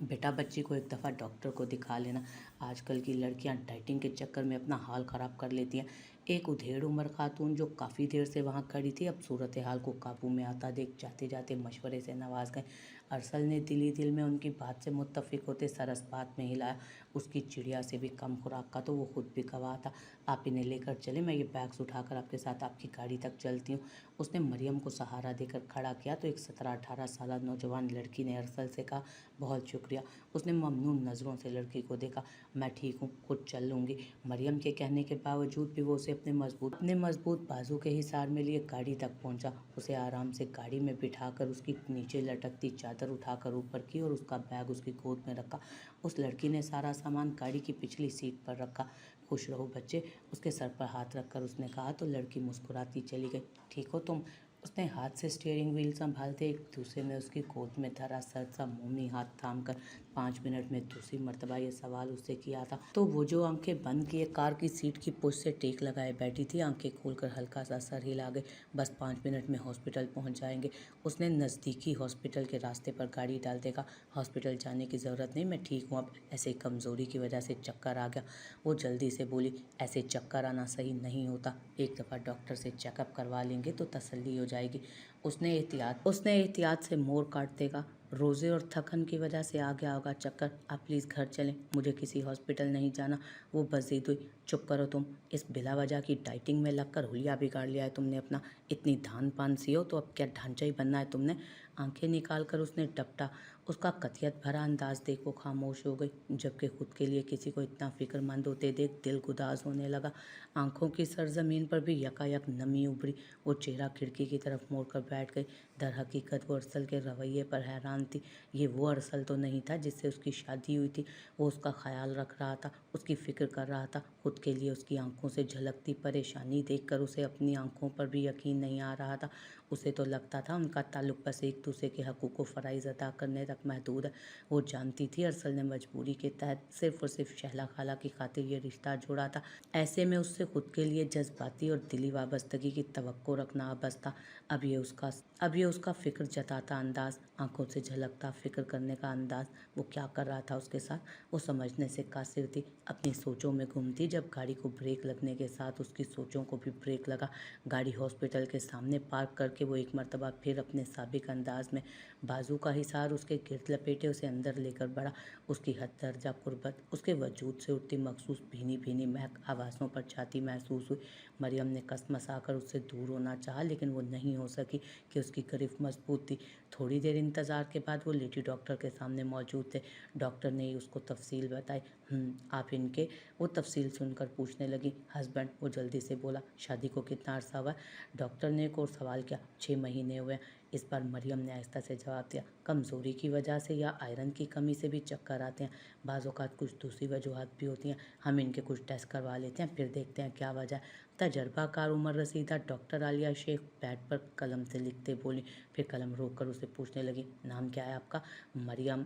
बेटा, बच्ची को एक दफ़ा डॉक्टर को दिखा लेना। आजकल की लड़कियां डाइटिंग के चक्कर में अपना हाल ख़राब कर लेती हैं। एक उधेड़ उम्र खातून जो काफ़ी देर से वहां खड़ी थी, अब सूरत हाल को काबू में आता देख जाते जाते मशवरे से नवाज गए। अरसल ने दिली दिल में उनकी बात से मुत्तफिक होते सर इस बात में हिलाया। उसकी चिड़िया से भी कम खुराक का तो वो खुद भी गवाह था। आप इन्हें लेकर चले, मैं ये बैग्स उठाकर आपके साथ आपकी गाड़ी तक चलती हूँ। उसने मरियम को सहारा देकर खड़ा किया तो एक 17-18 साल नौजवान लड़की ने अरसल से कहा, बहुत शुक्रिया। उसने ममनून नज़रों से लड़की को देखा। मैं ठीक हूँ, खुद चल लूँगी। मरियम के कहने के बावजूद भी वो उसे अपने मजबूत बाजू के हिसार में लिए गाड़ी तक पहुँचा। उसे आराम से गाड़ी में बिठाकर उसकी नीचे लटकती चादर उठाकर ऊपर की और उसका बैग उसकी गोद में रखा। उस लड़की ने सारा सामान गाड़ी की पिछली सीट पर रखा। खुश रहो बच्चे, उसके सर पर हाथ रखकर उसने कहा तो लड़की मुस्कुराती चली गई। ठीक हो तुम? उसने हाथ से स्टीयरिंग व्हील संभालते एक दूसरे में उसकी गोद में धरा सर्द सा मोमी हाथ थाम कर 5 मिनट में दूसरी मर्तबा ये सवाल उससे किया था तो वो जो आंखें बंद किए कार की सीट की पुश से टेक लगाए बैठी थी, आंखें खोलकर हल्का सा सर हिला गई। बस 5 मिनट में हॉस्पिटल पहुंच जाएंगे। उसने नज़दीकी हॉस्पिटल के रास्ते पर गाड़ी डाल देगा। हॉस्पिटल जाने की ज़रूरत नहीं, मैं ठीक हूँ। अब ऐसे कमज़ोरी की वजह से चक्कर आ गया। वो जल्दी से बोली, ऐसे चक्कर आना सही नहीं होता, एक दफ़ा डॉक्टर से चेकअप करवा लेंगे तो तसल्ली हो जाएगी। उसने एहतियात से मोड़ काट देगा। रोज़े और थकन की वजह से आ गया होगा चक्कर। आप प्लीज़ घर चलें, मुझे किसी हॉस्पिटल नहीं जाना। वो बज़िद हुई। चुप करो तुम, इस बिला वजह की डाइटिंग में लगकर हुलिया बिगाड़ लिया है तुमने अपना। इतनी धान पान सी हो तो अब क्या ढांचा ही बनना है तुमने? आंखें निकाल कर उसने डपटा। उसका कतियत भरा अंदाज देख वो खामोश हो गई, जबकि खुद के लिए किसी को इतना फिक्रमंद होते देख दिल गुदाज होने लगा। आंखों की सरजमीन पर भी यकायक नमी उभरी। वो चेहरा खिड़की की तरफ मोड़कर बैठ गई। दर हकीकत वो अरसल के रवैये पर हैरान थी। ये वो अरसल तो नहीं था जिससे उसकी शादी हुई थी। वो उसका ख्याल रख रहा था, उसकी फिक्र कर रहा था। खुद के लिए उसकी आंखों से झलकती परेशानी देखकर उसे अपनी आंखों पर भी यकीन नहीं आ रहा था। उसे तो लगता था उनका ताल्लुक बस एक दूसरे के हकूक़ व फ़राइज़ अदा करने तक महदूद है। वो जानती थी अरसल ने मजबूरी के तहत सिर्फ़ और सिर्फ शहला खाला की खातिर ये रिश्ता जोड़ा था। ऐसे में उससे खुद के लिए जज्बाती और दिली वाबस्तगी की तवक्को रखना अबस था। अब ये उसका फ़िक्र जताता अंदाज़, आंखों से झलकता फ़िक्र करने का अंदाज़, वो क्या कर रहा था उसके साथ, वो समझने से कासिर थी। अपनी सोचों में गुम थी जब गाड़ी को ब्रेक लगने के साथ उसकी सोचों को भी ब्रेक लगा। गाड़ी हॉस्पिटल के सामने पार्क करके कि वो एक मर्तबा फिर अपने साबिक अंदाज में बाजू का हिसार उसके गिर्द लपेटे उसे अंदर लेकर बढ़ा। उसकी हद दर्जा कुर्बत, उसके वजूद से उठती मखसूस भीनी भीनी महक आवाज़ों पर छाती महसूस हुई। मरियम ने कसमसाकर उससे दूर होना चाहा, लेकिन वो नहीं हो सकी कि उसकी गिरफ्त मजबूत थी। थोड़ी देर इंतज़ार के बाद वो लेडी डॉक्टर के सामने मौजूद थे। डॉक्टर ने ही उसको तफसील बताई। आप इनके? वो तफसील सुनकर पूछने लगी। हस्बैंड, वो जल्दी से बोला। शादी को कितना अरसा हुआ है? डॉक्टर ने एक और सवाल किया। 6 महीने हुए। इस बार मरियम ने आहिस्ता से जवाब दिया। कमज़ोरी की वजह से या आयरन की कमी से भी चक्कर आते हैं। बाज़ औक़ात कुछ दूसरी वजूहात भी होती हैं। हम इनके कुछ टेस्ट करवा लेते हैं, फिर देखते हैं क्या वजह है। तजर्बाकार उमर रसीदा डॉक्टर आलिया शेख पैड पर कलम से लिखते बोली, फिर कलम रोक कर उसे पूछने लगी। नाम क्या है आपका? मरियम।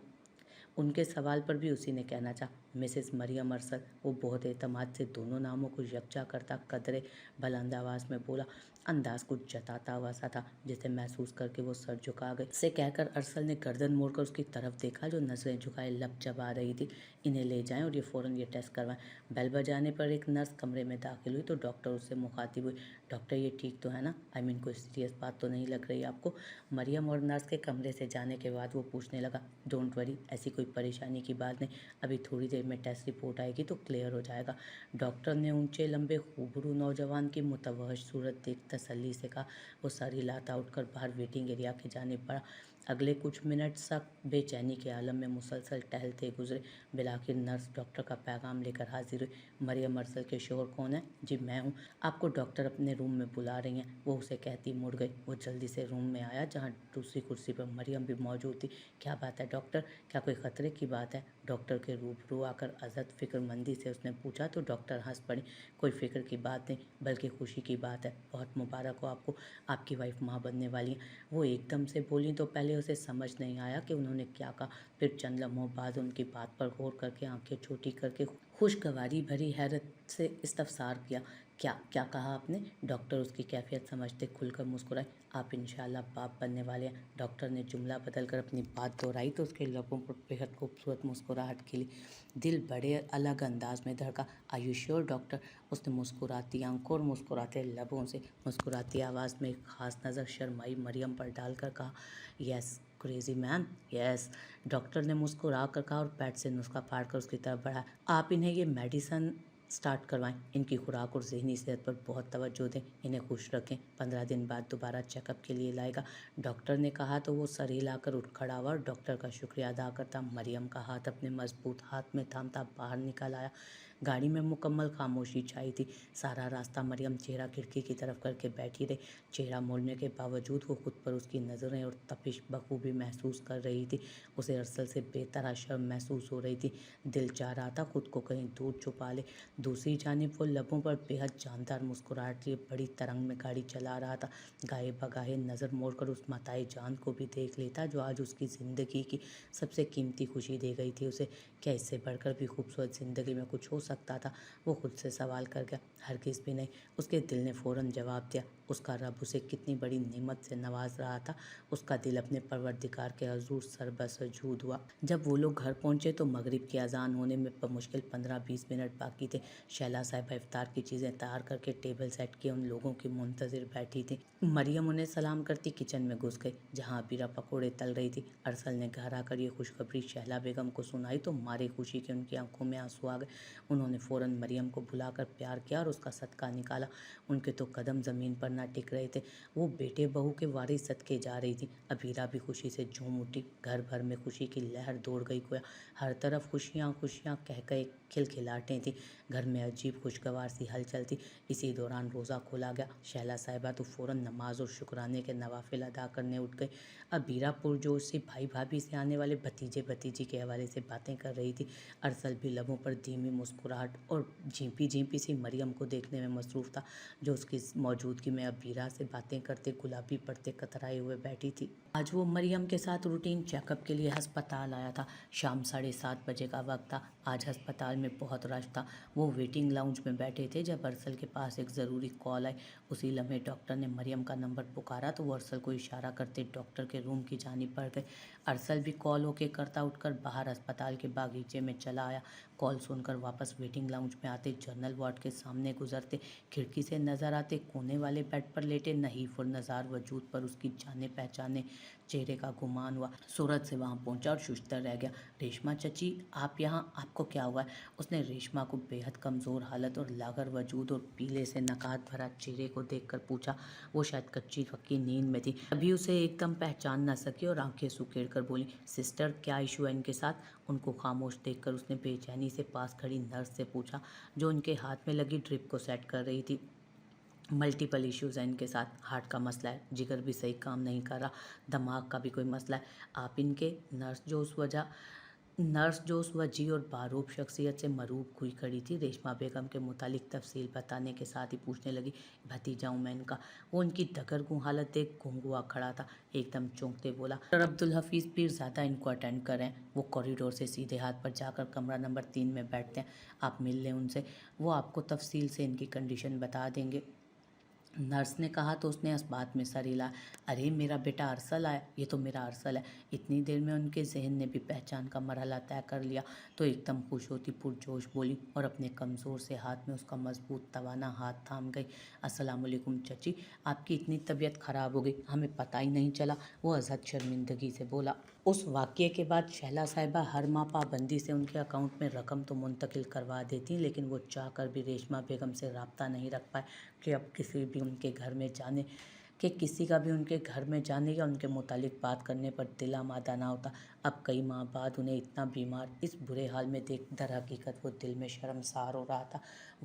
उनके सवाल पर भी उसी ने कहना चाहा। मिसेस मरियम अरसल। वो बहुत एतमाद से दोनों नामों को यकजा करता कदरे बुलंद आवाज़ में बोला। अंदाज कुछ जताता हुआ सा था, जिसे महसूस करके वो सर झुका गई। से कहकर अरसल ने गर्दन मोड़कर उसकी तरफ देखा, जो नजरें झुकाए लब चबा रही थी। इन्हें ले जाएं और ये फ़ौरन ये टेस्ट करवाएं। बेल बजाने पर एक नर्स कमरे में दाखिल हुई तो डॉक्टर उससे मुखातिब हुई। डॉक्टर, ये ठीक तो है ना? आई मीन कोई सीरियस बात तो नहीं लग रही आपको? मरियम और नर्स के कमरे से जाने के बाद वो पूछने लगा। डोंट वरी, ऐसी कोई परेशानी की बात नहीं। अभी थोड़ी देर में टेस्ट रिपोर्ट आएगी तो क्लियर हो जाएगा। डॉक्टर ने ऊंचे लंबे खूबरू नौजवान की मुतवहश सूरत देख तसल्ली से कहा। वो सर हिलाता उठकर बाहर वेटिंग एरिया की जानिब बढ़ा। अगले कुछ मिनट सख्त बेचैनी के आलम में मुसलसल टहलते गुजरे। बिलाखिर नर्स डॉक्टर का पैगाम लेकर हाजिर हुई। मरियम अरसल के शोहर कौन है? जी मैं हूँ। आपको डॉक्टर अपने रूम में बुला रही हैं। वो उसे कहती मुड़ गई। वो जल्दी से रूम में आया, जहाँ दूसरी कुर्सी पर मरियम भी मौजूद थी। क्या बात है डॉक्टर? क्या कोई ख़तरे की बात है? डॉक्टर के रूबरू आकर अज़द फ़िक्रमंदी से उसने पूछा तो डॉक्टर हंस पड़ी। कोई फ़िक्र की बात नहीं, बल्कि खुशी की बात है। बहुत मुबारक हो आपको, आपकी वाइफ माँ बनने वाली हैं। वो एकदम से बोली तो पहले उसे समझ नहीं आया कि उन्होंने क्या कहा। फिर चंद लम्हों बाद उनकी बात पर गौर करके आंखें छोटी करके खुशगवारी भरी हैरत से इस्तफसार किया। क्या क्या कहा आपने? डॉक्टर उसकी कैफियत समझते खुलकर मुस्कुराए। आप इंशाल्लाह बाप बनने वाले हैं। डॉक्टर ने जुमला बदलकर अपनी बात दोहराई तो उसके लबों पर बेहद खूबसूरत मुस्कुराहट खिली। दिल बड़े अलग अंदाज में धड़का। Are you sure doctor? उसने मुस्कुराती आंखों और मुस्कुराते लबों से मुस्कुराती आवाज़ में एक खास नज़र शर्माई मरियम पर डालकर कहा। Yes crazy man, yes. Doctor ने मुस्कुरा कर कहा और पैड से नुस्खा फाड़कर उसकी तरफ बढ़ा। आप इन्हें ये मेडिसन स्टार्ट करवाएं। इनकी खुराक और ज़हनी सेहत पर बहुत तवज्जो दें। इन्हें खुश रखें। 15 दिन बाद दोबारा चेकअप के लिए लाएगा। डॉक्टर ने कहा तो वो सर हिलाकर उठ खड़ा हुआ और डॉक्टर का शुक्रिया अदा करता मरियम का हाथ अपने मजबूत हाथ में थामता बाहर निकल आया। गाड़ी में मुकम्मल खामोशी छाई थी। सारा रास्ता मरियम चेहरा खिड़की की तरफ करके बैठी रही। चेहरा मोड़ने के बावजूद वो खुद पर उसकी नज़रें और तपिश बखूबी महसूस कर रही थी। उसे अरसल से बेतरह शर्म महसूस हो रही थी। दिल चाह रहा था खुद को कहीं दूर छुपा ले। दूसरी जानिब वो लबों पर बेहद जानदार मुस्कुराहट लिए बड़ी तरंग में गाड़ी चला रहा था। गाहे बगाहे नज़र मोड़कर उस मताए जान को भी देख लेता जो आज उसकी ज़िंदगी की सबसे कीमती खुशी दे गई थी उसे। क्या इससे बढ़कर भी खूबसूरत ज़िंदगी में कुछ हो सकता था? वो खुद से सवाल कर गया। हरगिज़ भी नहीं। उसके दिल ने फ़ौरन जवाब दिया। उसका रब उसे कितनी बड़ी नेमत से नवाज रहा था। उसका दिल अपने परवरदिगार के हजूर सरबसजूद हुआ। जब वो लोग घर पहुंचे तो मगरिब की अजान होने में बमुश्किल 15-20 मिनट बाकी थे। शैला साहिबा इफ्तार की चीज़ें तैयार करके टेबल सेट किए उन लोगों की मुंतज़िर बैठी थी। मरियम उन्हें सलाम करती किचन में घुस गई, जहाँ अबीरा पकौड़े तल रही थी। अरसल ने घर आकर ये खुशखबरी शहला बेगम को सुनाई तो मारे खुशी के उनकी आंखों में आंसू आ गए। उन्होंने फ़ौरन मरियम को बुलाकर प्यार किया और उसका सदका निकाला। उनके तो कदम ज़मीन पर ना टिक रहे थे। वो बेटे बहू के वारिस सदके जा रही थी। अबीरा भी खुशी से झूम उठी। घर भर में खुशी की लहर दौड़ गई गोया। हर तरफ खुशियाँ खुशियाँ कह कह खिलखिलाहटें थी। घर में अजीब खुशगवार सी हलचल थी। इसी दौरान रोज़ा खोला गया। शैला साहिबा तो फ़ौरन नमाज और शुक्राने के नवाफिल अदा करने उठ गई। अबीरा पुरजोश से भाई भाभी से आने वाले भतीजे भतीजी के हवाले से बातें कर रही थी। अरसल भी लबों पर धीमी मुस्कुराहट और झींपी झींपी सी मरियम को देखने में मसरूफ़ था, जो उसकी मौजूदगी में अबीरा से बातें करते गुलाबी पड़ते कतराए हुए बैठी थी। आज वो मरियम के साथ रूटीन चेकअप के लिए अस्पताल आया था। शाम 7:30 बजे का वक्त था। आज अस्पताल में बहुत रश था। वो वेटिंग लाउंज में बैठे थे जब अरसल के पास एक ज़रूरी कॉल आई। उसी लम्हे डॉक्टर ने मरियम का नंबर पुकारा तो वो अरसल को इशारा करते डॉक्टर के रूम की जानिब बढ़ गए। अरसल भी कॉल ओके करता उठकर बाहर अस्पताल के बागीचे में चला आया। कॉल सुनकर वापस वेटिंग लाउंज में आते, जनरल वार्ड के सामने गुजरते, खिड़की से नजर आते कोने वाले बेड पर लेटे नहीफ और नज़ार वजूद पर उसकी जाने पहचाने चेहरे का गुमान हुआ। सूरज से वहां पहुंचा और शुश्तर रह गया। रेशमा चची, आप यहाँ, आपको क्या हुआ है? उसने रेशमा को बेहद कमज़ोर हालत और लागर वजूद और पीले से नकात भरा चेहरे को देखकर पूछा। वो शायद कच्ची पक्की नींद में थी, अभी उसे एकदम पहचान न सकी और आंखें सुखेड़ कर बोली, सिस्टर क्या इशू है इनके साथ? उनको खामोश देखकर उसने बेचैनी से पास खड़ी नर्स से पूछा, जो उनके हाथ में लगी ड्रिप को सेट कर रही थी। मल्टीपल इश्यूज़ हैं इनके साथ, हार्ट का मसला है, जिगर भी सही काम नहीं कर रहा, दिमाग का भी कोई मसला है। आप इनके नर्स जो उस वजी और बारूब शख्सियत से मरूब हुई खड़ी थी, रेशमा बेगम के मुतालिक तफसील बताने के साथ ही पूछने लगी, भतीजा हूँ मैं इनका। वो उनकी दगरगूं हालत देख घुंघुआ खड़ा था, एकदम चौंकते बोला, डॉक्टर अब्दुल हफीज़ पीरज़ादा इनको अटेंड करें। वो कॉरिडोर से सीधे हाथ पर जाकर कमरा नंबर 3 में बैठते हैं, आप मिल लें उनसे, वो आपको तफसील से इनकी कंडीशन बता देंगे। नर्स ने कहा तो उसने इस बात में सर हिलाया, अरे मेरा बेटा अरसल आया, ये तो मेरा अरसल है। इतनी देर में उनके जहन ने भी पहचान का मरहला तय कर लिया तो एकदम खुश होती पुरजोश बोली और अपने कमज़ोर से हाथ में उसका मजबूत तवाना हाथ थाम गई, अस्सलाम वालेकुम चची, आपकी इतनी तबीयत ख़राब हो गई, हमें पता ही नहीं चला। वो अजहद शर्मिंदगी से बोला। उस वाक़ये के बाद शहला साहिबा हर माह पाबंदी से उनके अकाउंट में रकम तो मुंतकिल करवा देती, लेकिन वो चाह कर भी रेशमा बेगम से रब्ता नहीं रख पाए कि अब किसी का भी उनके घर में जाने या उनके मुतालिक बात करने पर दिल आमादा ना होता। अब कई माह बाद उन्हें इतना बीमार, इस बुरे हाल में देख दर हकीकत वो दिल में शर्मसार हो रहा था।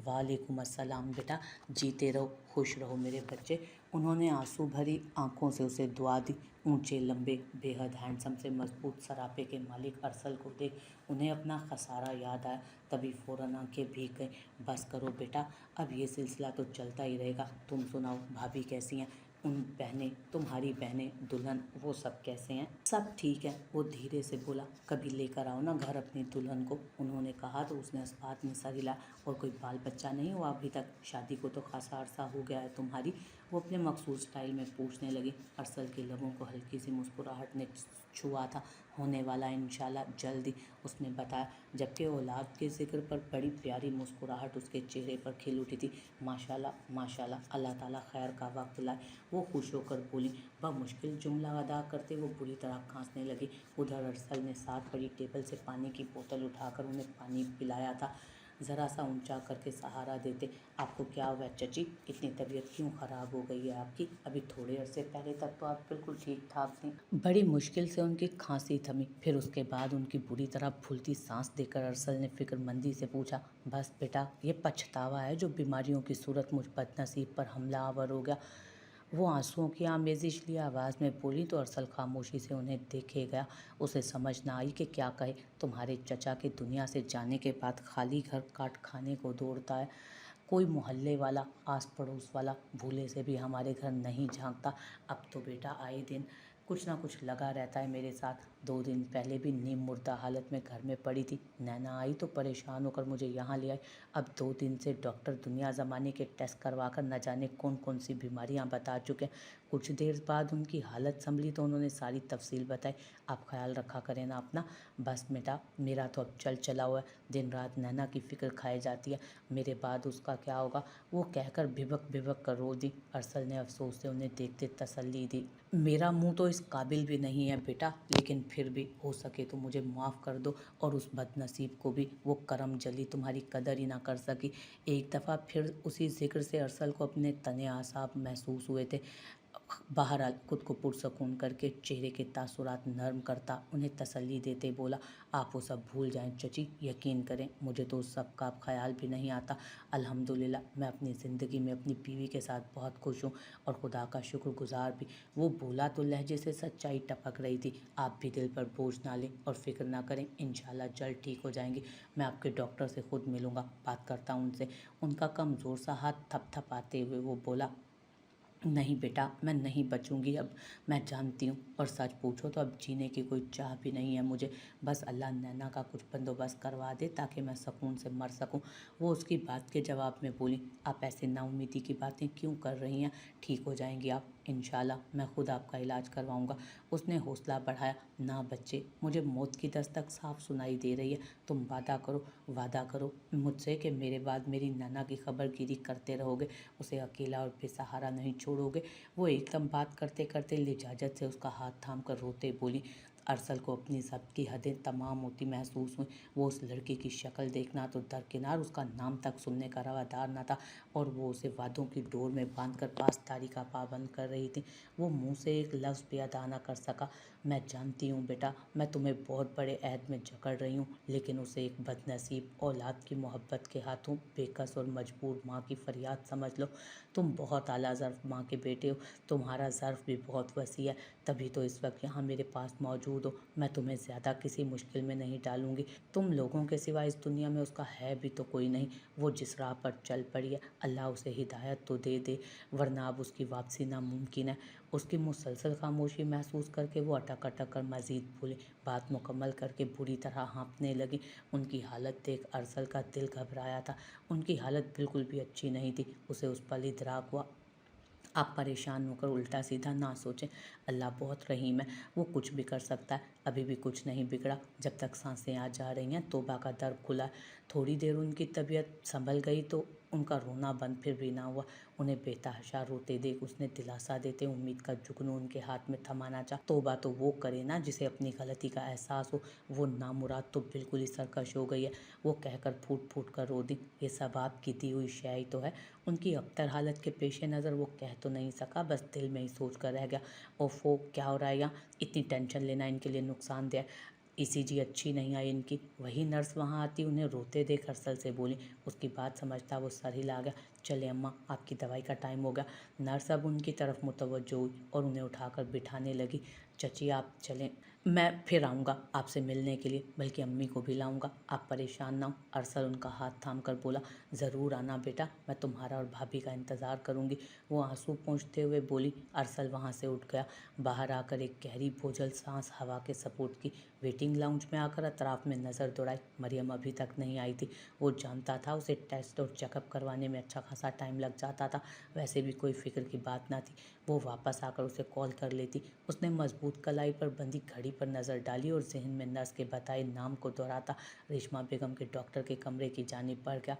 वालेकुम अस्सलाम बेटा, जीते रहो, खुश रहो मेरे बच्चे। उन्होंने आंसू भरी आंखों से उसे दुआ दी। ऊंचे लंबे बेहद हैंडसम से मजबूत सरापे के मालिक अरसल को देख उन्हें अपना खसारा याद आया, तभी फ़ौरन आंखें भीग गईं। बस करो बेटा, अब ये सिलसिला तो चलता ही रहेगा। तुम सुनाओ, भाभी कैसी हैं? उन बहनें, तुम्हारी बहनें, दुल्हन, वो सब कैसे हैं? सब ठीक है, वो धीरे से बोला, कभी लेकर आओ ना घर अपनी दुल्हन को। उन्होंने कहा तो उसने इस बात में सर हिलाया, और कोई बाल बच्चा नहीं हुआ अभी तक? शादी को तो खासा अरसा हो गया है तुम्हारी, वो अपने मखसूस स्टाइल में पूछने लगी। अरसल के लबों को हल्की सी मुस्कुराहट ने छुआ था। होने वाला है इंशाल्लाह जल्दी, उसने बताया, जबकि औलाद के जिक्र पर बड़ी प्यारी मुस्कुराहट उसके चेहरे पर खिल उठी थी। माशाल्लाह माशाल्लाह, अल्लाह ताला खैर का वक्त लाए, वो खुश होकर बोली। मुश्किल जुमला अदा करते वो बुरी तरह खांसने लगी। उधर अरसल ने साथ पड़ी टेबल से पानी की बोतल उठाकर उन्हें पानी पिलाया था, ज़रा सा ऊंचा करके सहारा देते। आपको क्या हुआ चची, इतनी तबीयत क्यों ख़राब हो गई है आपकी? अभी थोड़े अरसे पहले तक तो आप बिल्कुल ठीक ठाक थी। बड़ी मुश्किल से उनकी खांसी थमी, फिर उसके बाद उनकी बुरी तरह फूलती सांस देकर अरसल ने फिक्रमंदी से पूछा, बस बेटा ये पछतावा है जो बीमारियों की सूरत मुझ बदनसीब पर हमला आवर हो गया। वो आंसुओं की आमेजिश ली आवाज़ में बोली तो अरसल खामोशी से उन्हें देखे गया। उसे समझ ना आई कि क्या कहे। तुम्हारे चचा के दुनिया से जाने के बाद खाली घर काट खाने को दौड़ता है, कोई मोहल्ले वाला, आस पड़ोस वाला भूले से भी हमारे घर नहीं झांकता। अब तो बेटा आए दिन कुछ ना कुछ लगा रहता है मेरे साथ। 2 दिन पहले भी नीम मुर्दा हालत में घर में पड़ी थी, नैना आई तो परेशान होकर मुझे यहाँ ले आई। अब 2 दिन से डॉक्टर दुनिया ज़माने के टेस्ट करवा कर न जाने कौन कौन सी बीमारियाँ बता चुके हैं। कुछ देर बाद उनकी हालत संभली तो उन्होंने सारी तफसील बताई। आप ख्याल रखा करें ना अपना। बस बेटा मेरा तो अब चल चला हुआ है, दिन रात नैना की फ़िक्र खाई जाती है, मेरे बाद उसका क्या होगा? वो कहकर भिबक कर रो दी। अरसल ने अफसोस से उन्हें देखते तसल्ली दी। मेरा मुंह तो इस काबिल भी नहीं है बेटा, लेकिन फिर भी हो सके तो मुझे माफ़ कर दो, और उस बदनसीब को भी, वो करम जली तुम्हारी कदर ही ना कर सकी। एक दफ़ा फिर उसी जिक्र से अरसल को अपने तने आसाब महसूस हुए थे। बहरहाल खुद को पुरसकून करके चेहरे के तासुरात नरम करता उन्हें तसल्ली देते बोला, आप वो सब भूल जाएं चची, यकीन करें मुझे तो उस सब का अब ख्याल भी नहीं आता। अल्हम्दुलिल्लाह मैं अपनी ज़िंदगी में अपनी बीवी के साथ बहुत खुश हूँ और खुदा का शुक्रगुजार भी। वो बोला तो लहजे से सच्चाई टपक रही थी। आप भी दिल पर बोझ ना लें और फिक्र ना करें, इंशाल्लाह जल्द ठीक हो जाएंगी। मैं आपके डॉक्टर से खुद मिलूँगा, बात करता हूँ उनसे। उनका कमज़ोर सा हाथ थपथपाते हुए वो बोला, नहीं बेटा मैं नहीं बचूंगी अब, मैं जानती हूँ, और सच पूछो तो अब जीने की कोई चाह भी नहीं है मुझे। बस अल्लाह नैना का कुछ बंदोबस्त करवा दे ताकि मैं सुकून से मर सकूँ। वो उसकी बात के जवाब में बोली, आप ऐसे नाउमीदी की बातें क्यों कर रही हैं? ठीक हो जाएंगी आप, इंशाल्लाह मैं खुद आपका इलाज करवाऊंगा। उसने हौसला बढ़ाया। ना बच्चे, मुझे मौत की दस्तक साफ सुनाई दे रही है। तुम वादा करो मुझसे कि मेरे बाद मेरी नाना की खबरगिरी करते रहोगे, उसे अकेला और बेसहारा नहीं छोड़ोगे। वो एकदम बात करते करते लिजाजत से उसका हाथ थाम कर रोते बोली। अरसल को अपनी ज़ब्त की हदें तमाम होती महसूस हुई। वो उस लड़की की शक्ल देखना तो दरकिनार, उसका नाम तक सुनने का रवादार न था, और वो उसे वादों की डोर में बांधकर पासदारी का पाबंद कर रही थी। वो मुंह से एक लफ्ज़ भी अदा न कर सका। मैं जानती हूँ बेटा, मैं तुम्हें बहुत बड़े अहद में जकड़ रही हूँ, लेकिन उसे एक बदनसीब औलाद की मोहब्बत के हाथों बेकस और मजबूर माँ की फरियाद समझ लो। तुम बहुत आला ज़र्फ़ माँ के बेटे हो, तुम्हारा ज़र्फ़ भी बहुत वसी है, तभी तो इस वक्त यहाँ मेरे पास मौजूद हो। मैं तुम्हें ज़्यादा किसी मुश्किल में नहीं डालूंगी। तुम लोगों के सिवा इस दुनिया में उसका है भी तो कोई नहीं। वो जिस राह पर चल पड़ी है, अल्लाह उसे हिदायत तो दे, वरना अब उसकी वापसी नामुमकिन है। उसकी मुसलसल खामोशी महसूस करके वो अटक अटक कर मज़ीद बोले। बात मुकम्मल करके बुरी तरह हाँफने लगी। उनकी हालत देख अरसल का दिल घबराया था। उनकी हालत बिल्कुल भी अच्छी नहीं थी। उसे उस पल इदराक हुआ। आप परेशान होकर उल्टा सीधा ना सोचें। अल्लाह बहुत रहीम है, वो कुछ भी कर सकता है। अभी भी कुछ नहीं बिगड़ा। जब तक सांसें आ जा रही हैं, तौबा का दर खुला है। थोड़ी देर उनकी तबीयत संभल गई तो उनका रोना बंद फिर भी ना हुआ। उन्हें बेतहाशा रोते देख उसने दिलासा देते उम्मीद का जुगनू उनके हाथ में थमाना चाहा। तौबा तो वो करे ना जिसे अपनी गलती का एहसास हो। वो नामुराद तो बिल्कुल ही सरकश हो गई है। वो कहकर फूट फूट कर रो दी। ये सब आपकी दी हुई शय ही तो है। उनकी अबतर हालत के पेश नज़र वो कह तो नहीं सका, बस दिल में ही सोच कर रह गया। ओफो, क्या हो रहा है यहाँ? इतनी टेंशन लेना इनके लिए नुकसानदेह है। ईसीजी अच्छी नहीं आई इनकी। वही नर्स वहाँ आती उन्हें रोते देख अरसल से बोली। उसकी बात समझता वो सर हिला गया। चले अम्मा, आपकी दवाई का टाइम हो गया। नर्स अब उनकी तरफ मुतवज्जो हुई और उन्हें उठाकर बिठाने लगी। चची आप चलें, मैं फिर आऊँगा आपसे मिलने के लिए, बल्कि अम्मी को भी लाऊंगा। आप परेशान ना हो। अरसल उनका हाथ थाम कर बोला। ज़रूर आना बेटा, मैं तुम्हारा और भाभी का इंतज़ार करूँगी। वो आंसू पोंछते हुए बोली। अरसल वहाँ से उठ गया। बाहर आकर एक गहरी बोझल सांस हवा के सपोर्ट की। वेटिंग लाउंज में आकर अतराफ में नज़र दौड़ाई। मरियम अभी तक नहीं आई थी। वो जानता था उसे टेस्ट और चेकअप करवाने में अच्छा खासा टाइम लग जाता था। वैसे भी कोई फिक्र की बात ना थी। वो वापस आकर उसे कॉल कर लेती। उसने मजबूत कलाई पर बंधी घड़ी पर नज़र डाली और जहन में नर्स के बताए नाम को दोहराता रेशमा बेगम के डॉक्टर के कमरे की जानिब बढ़ गया।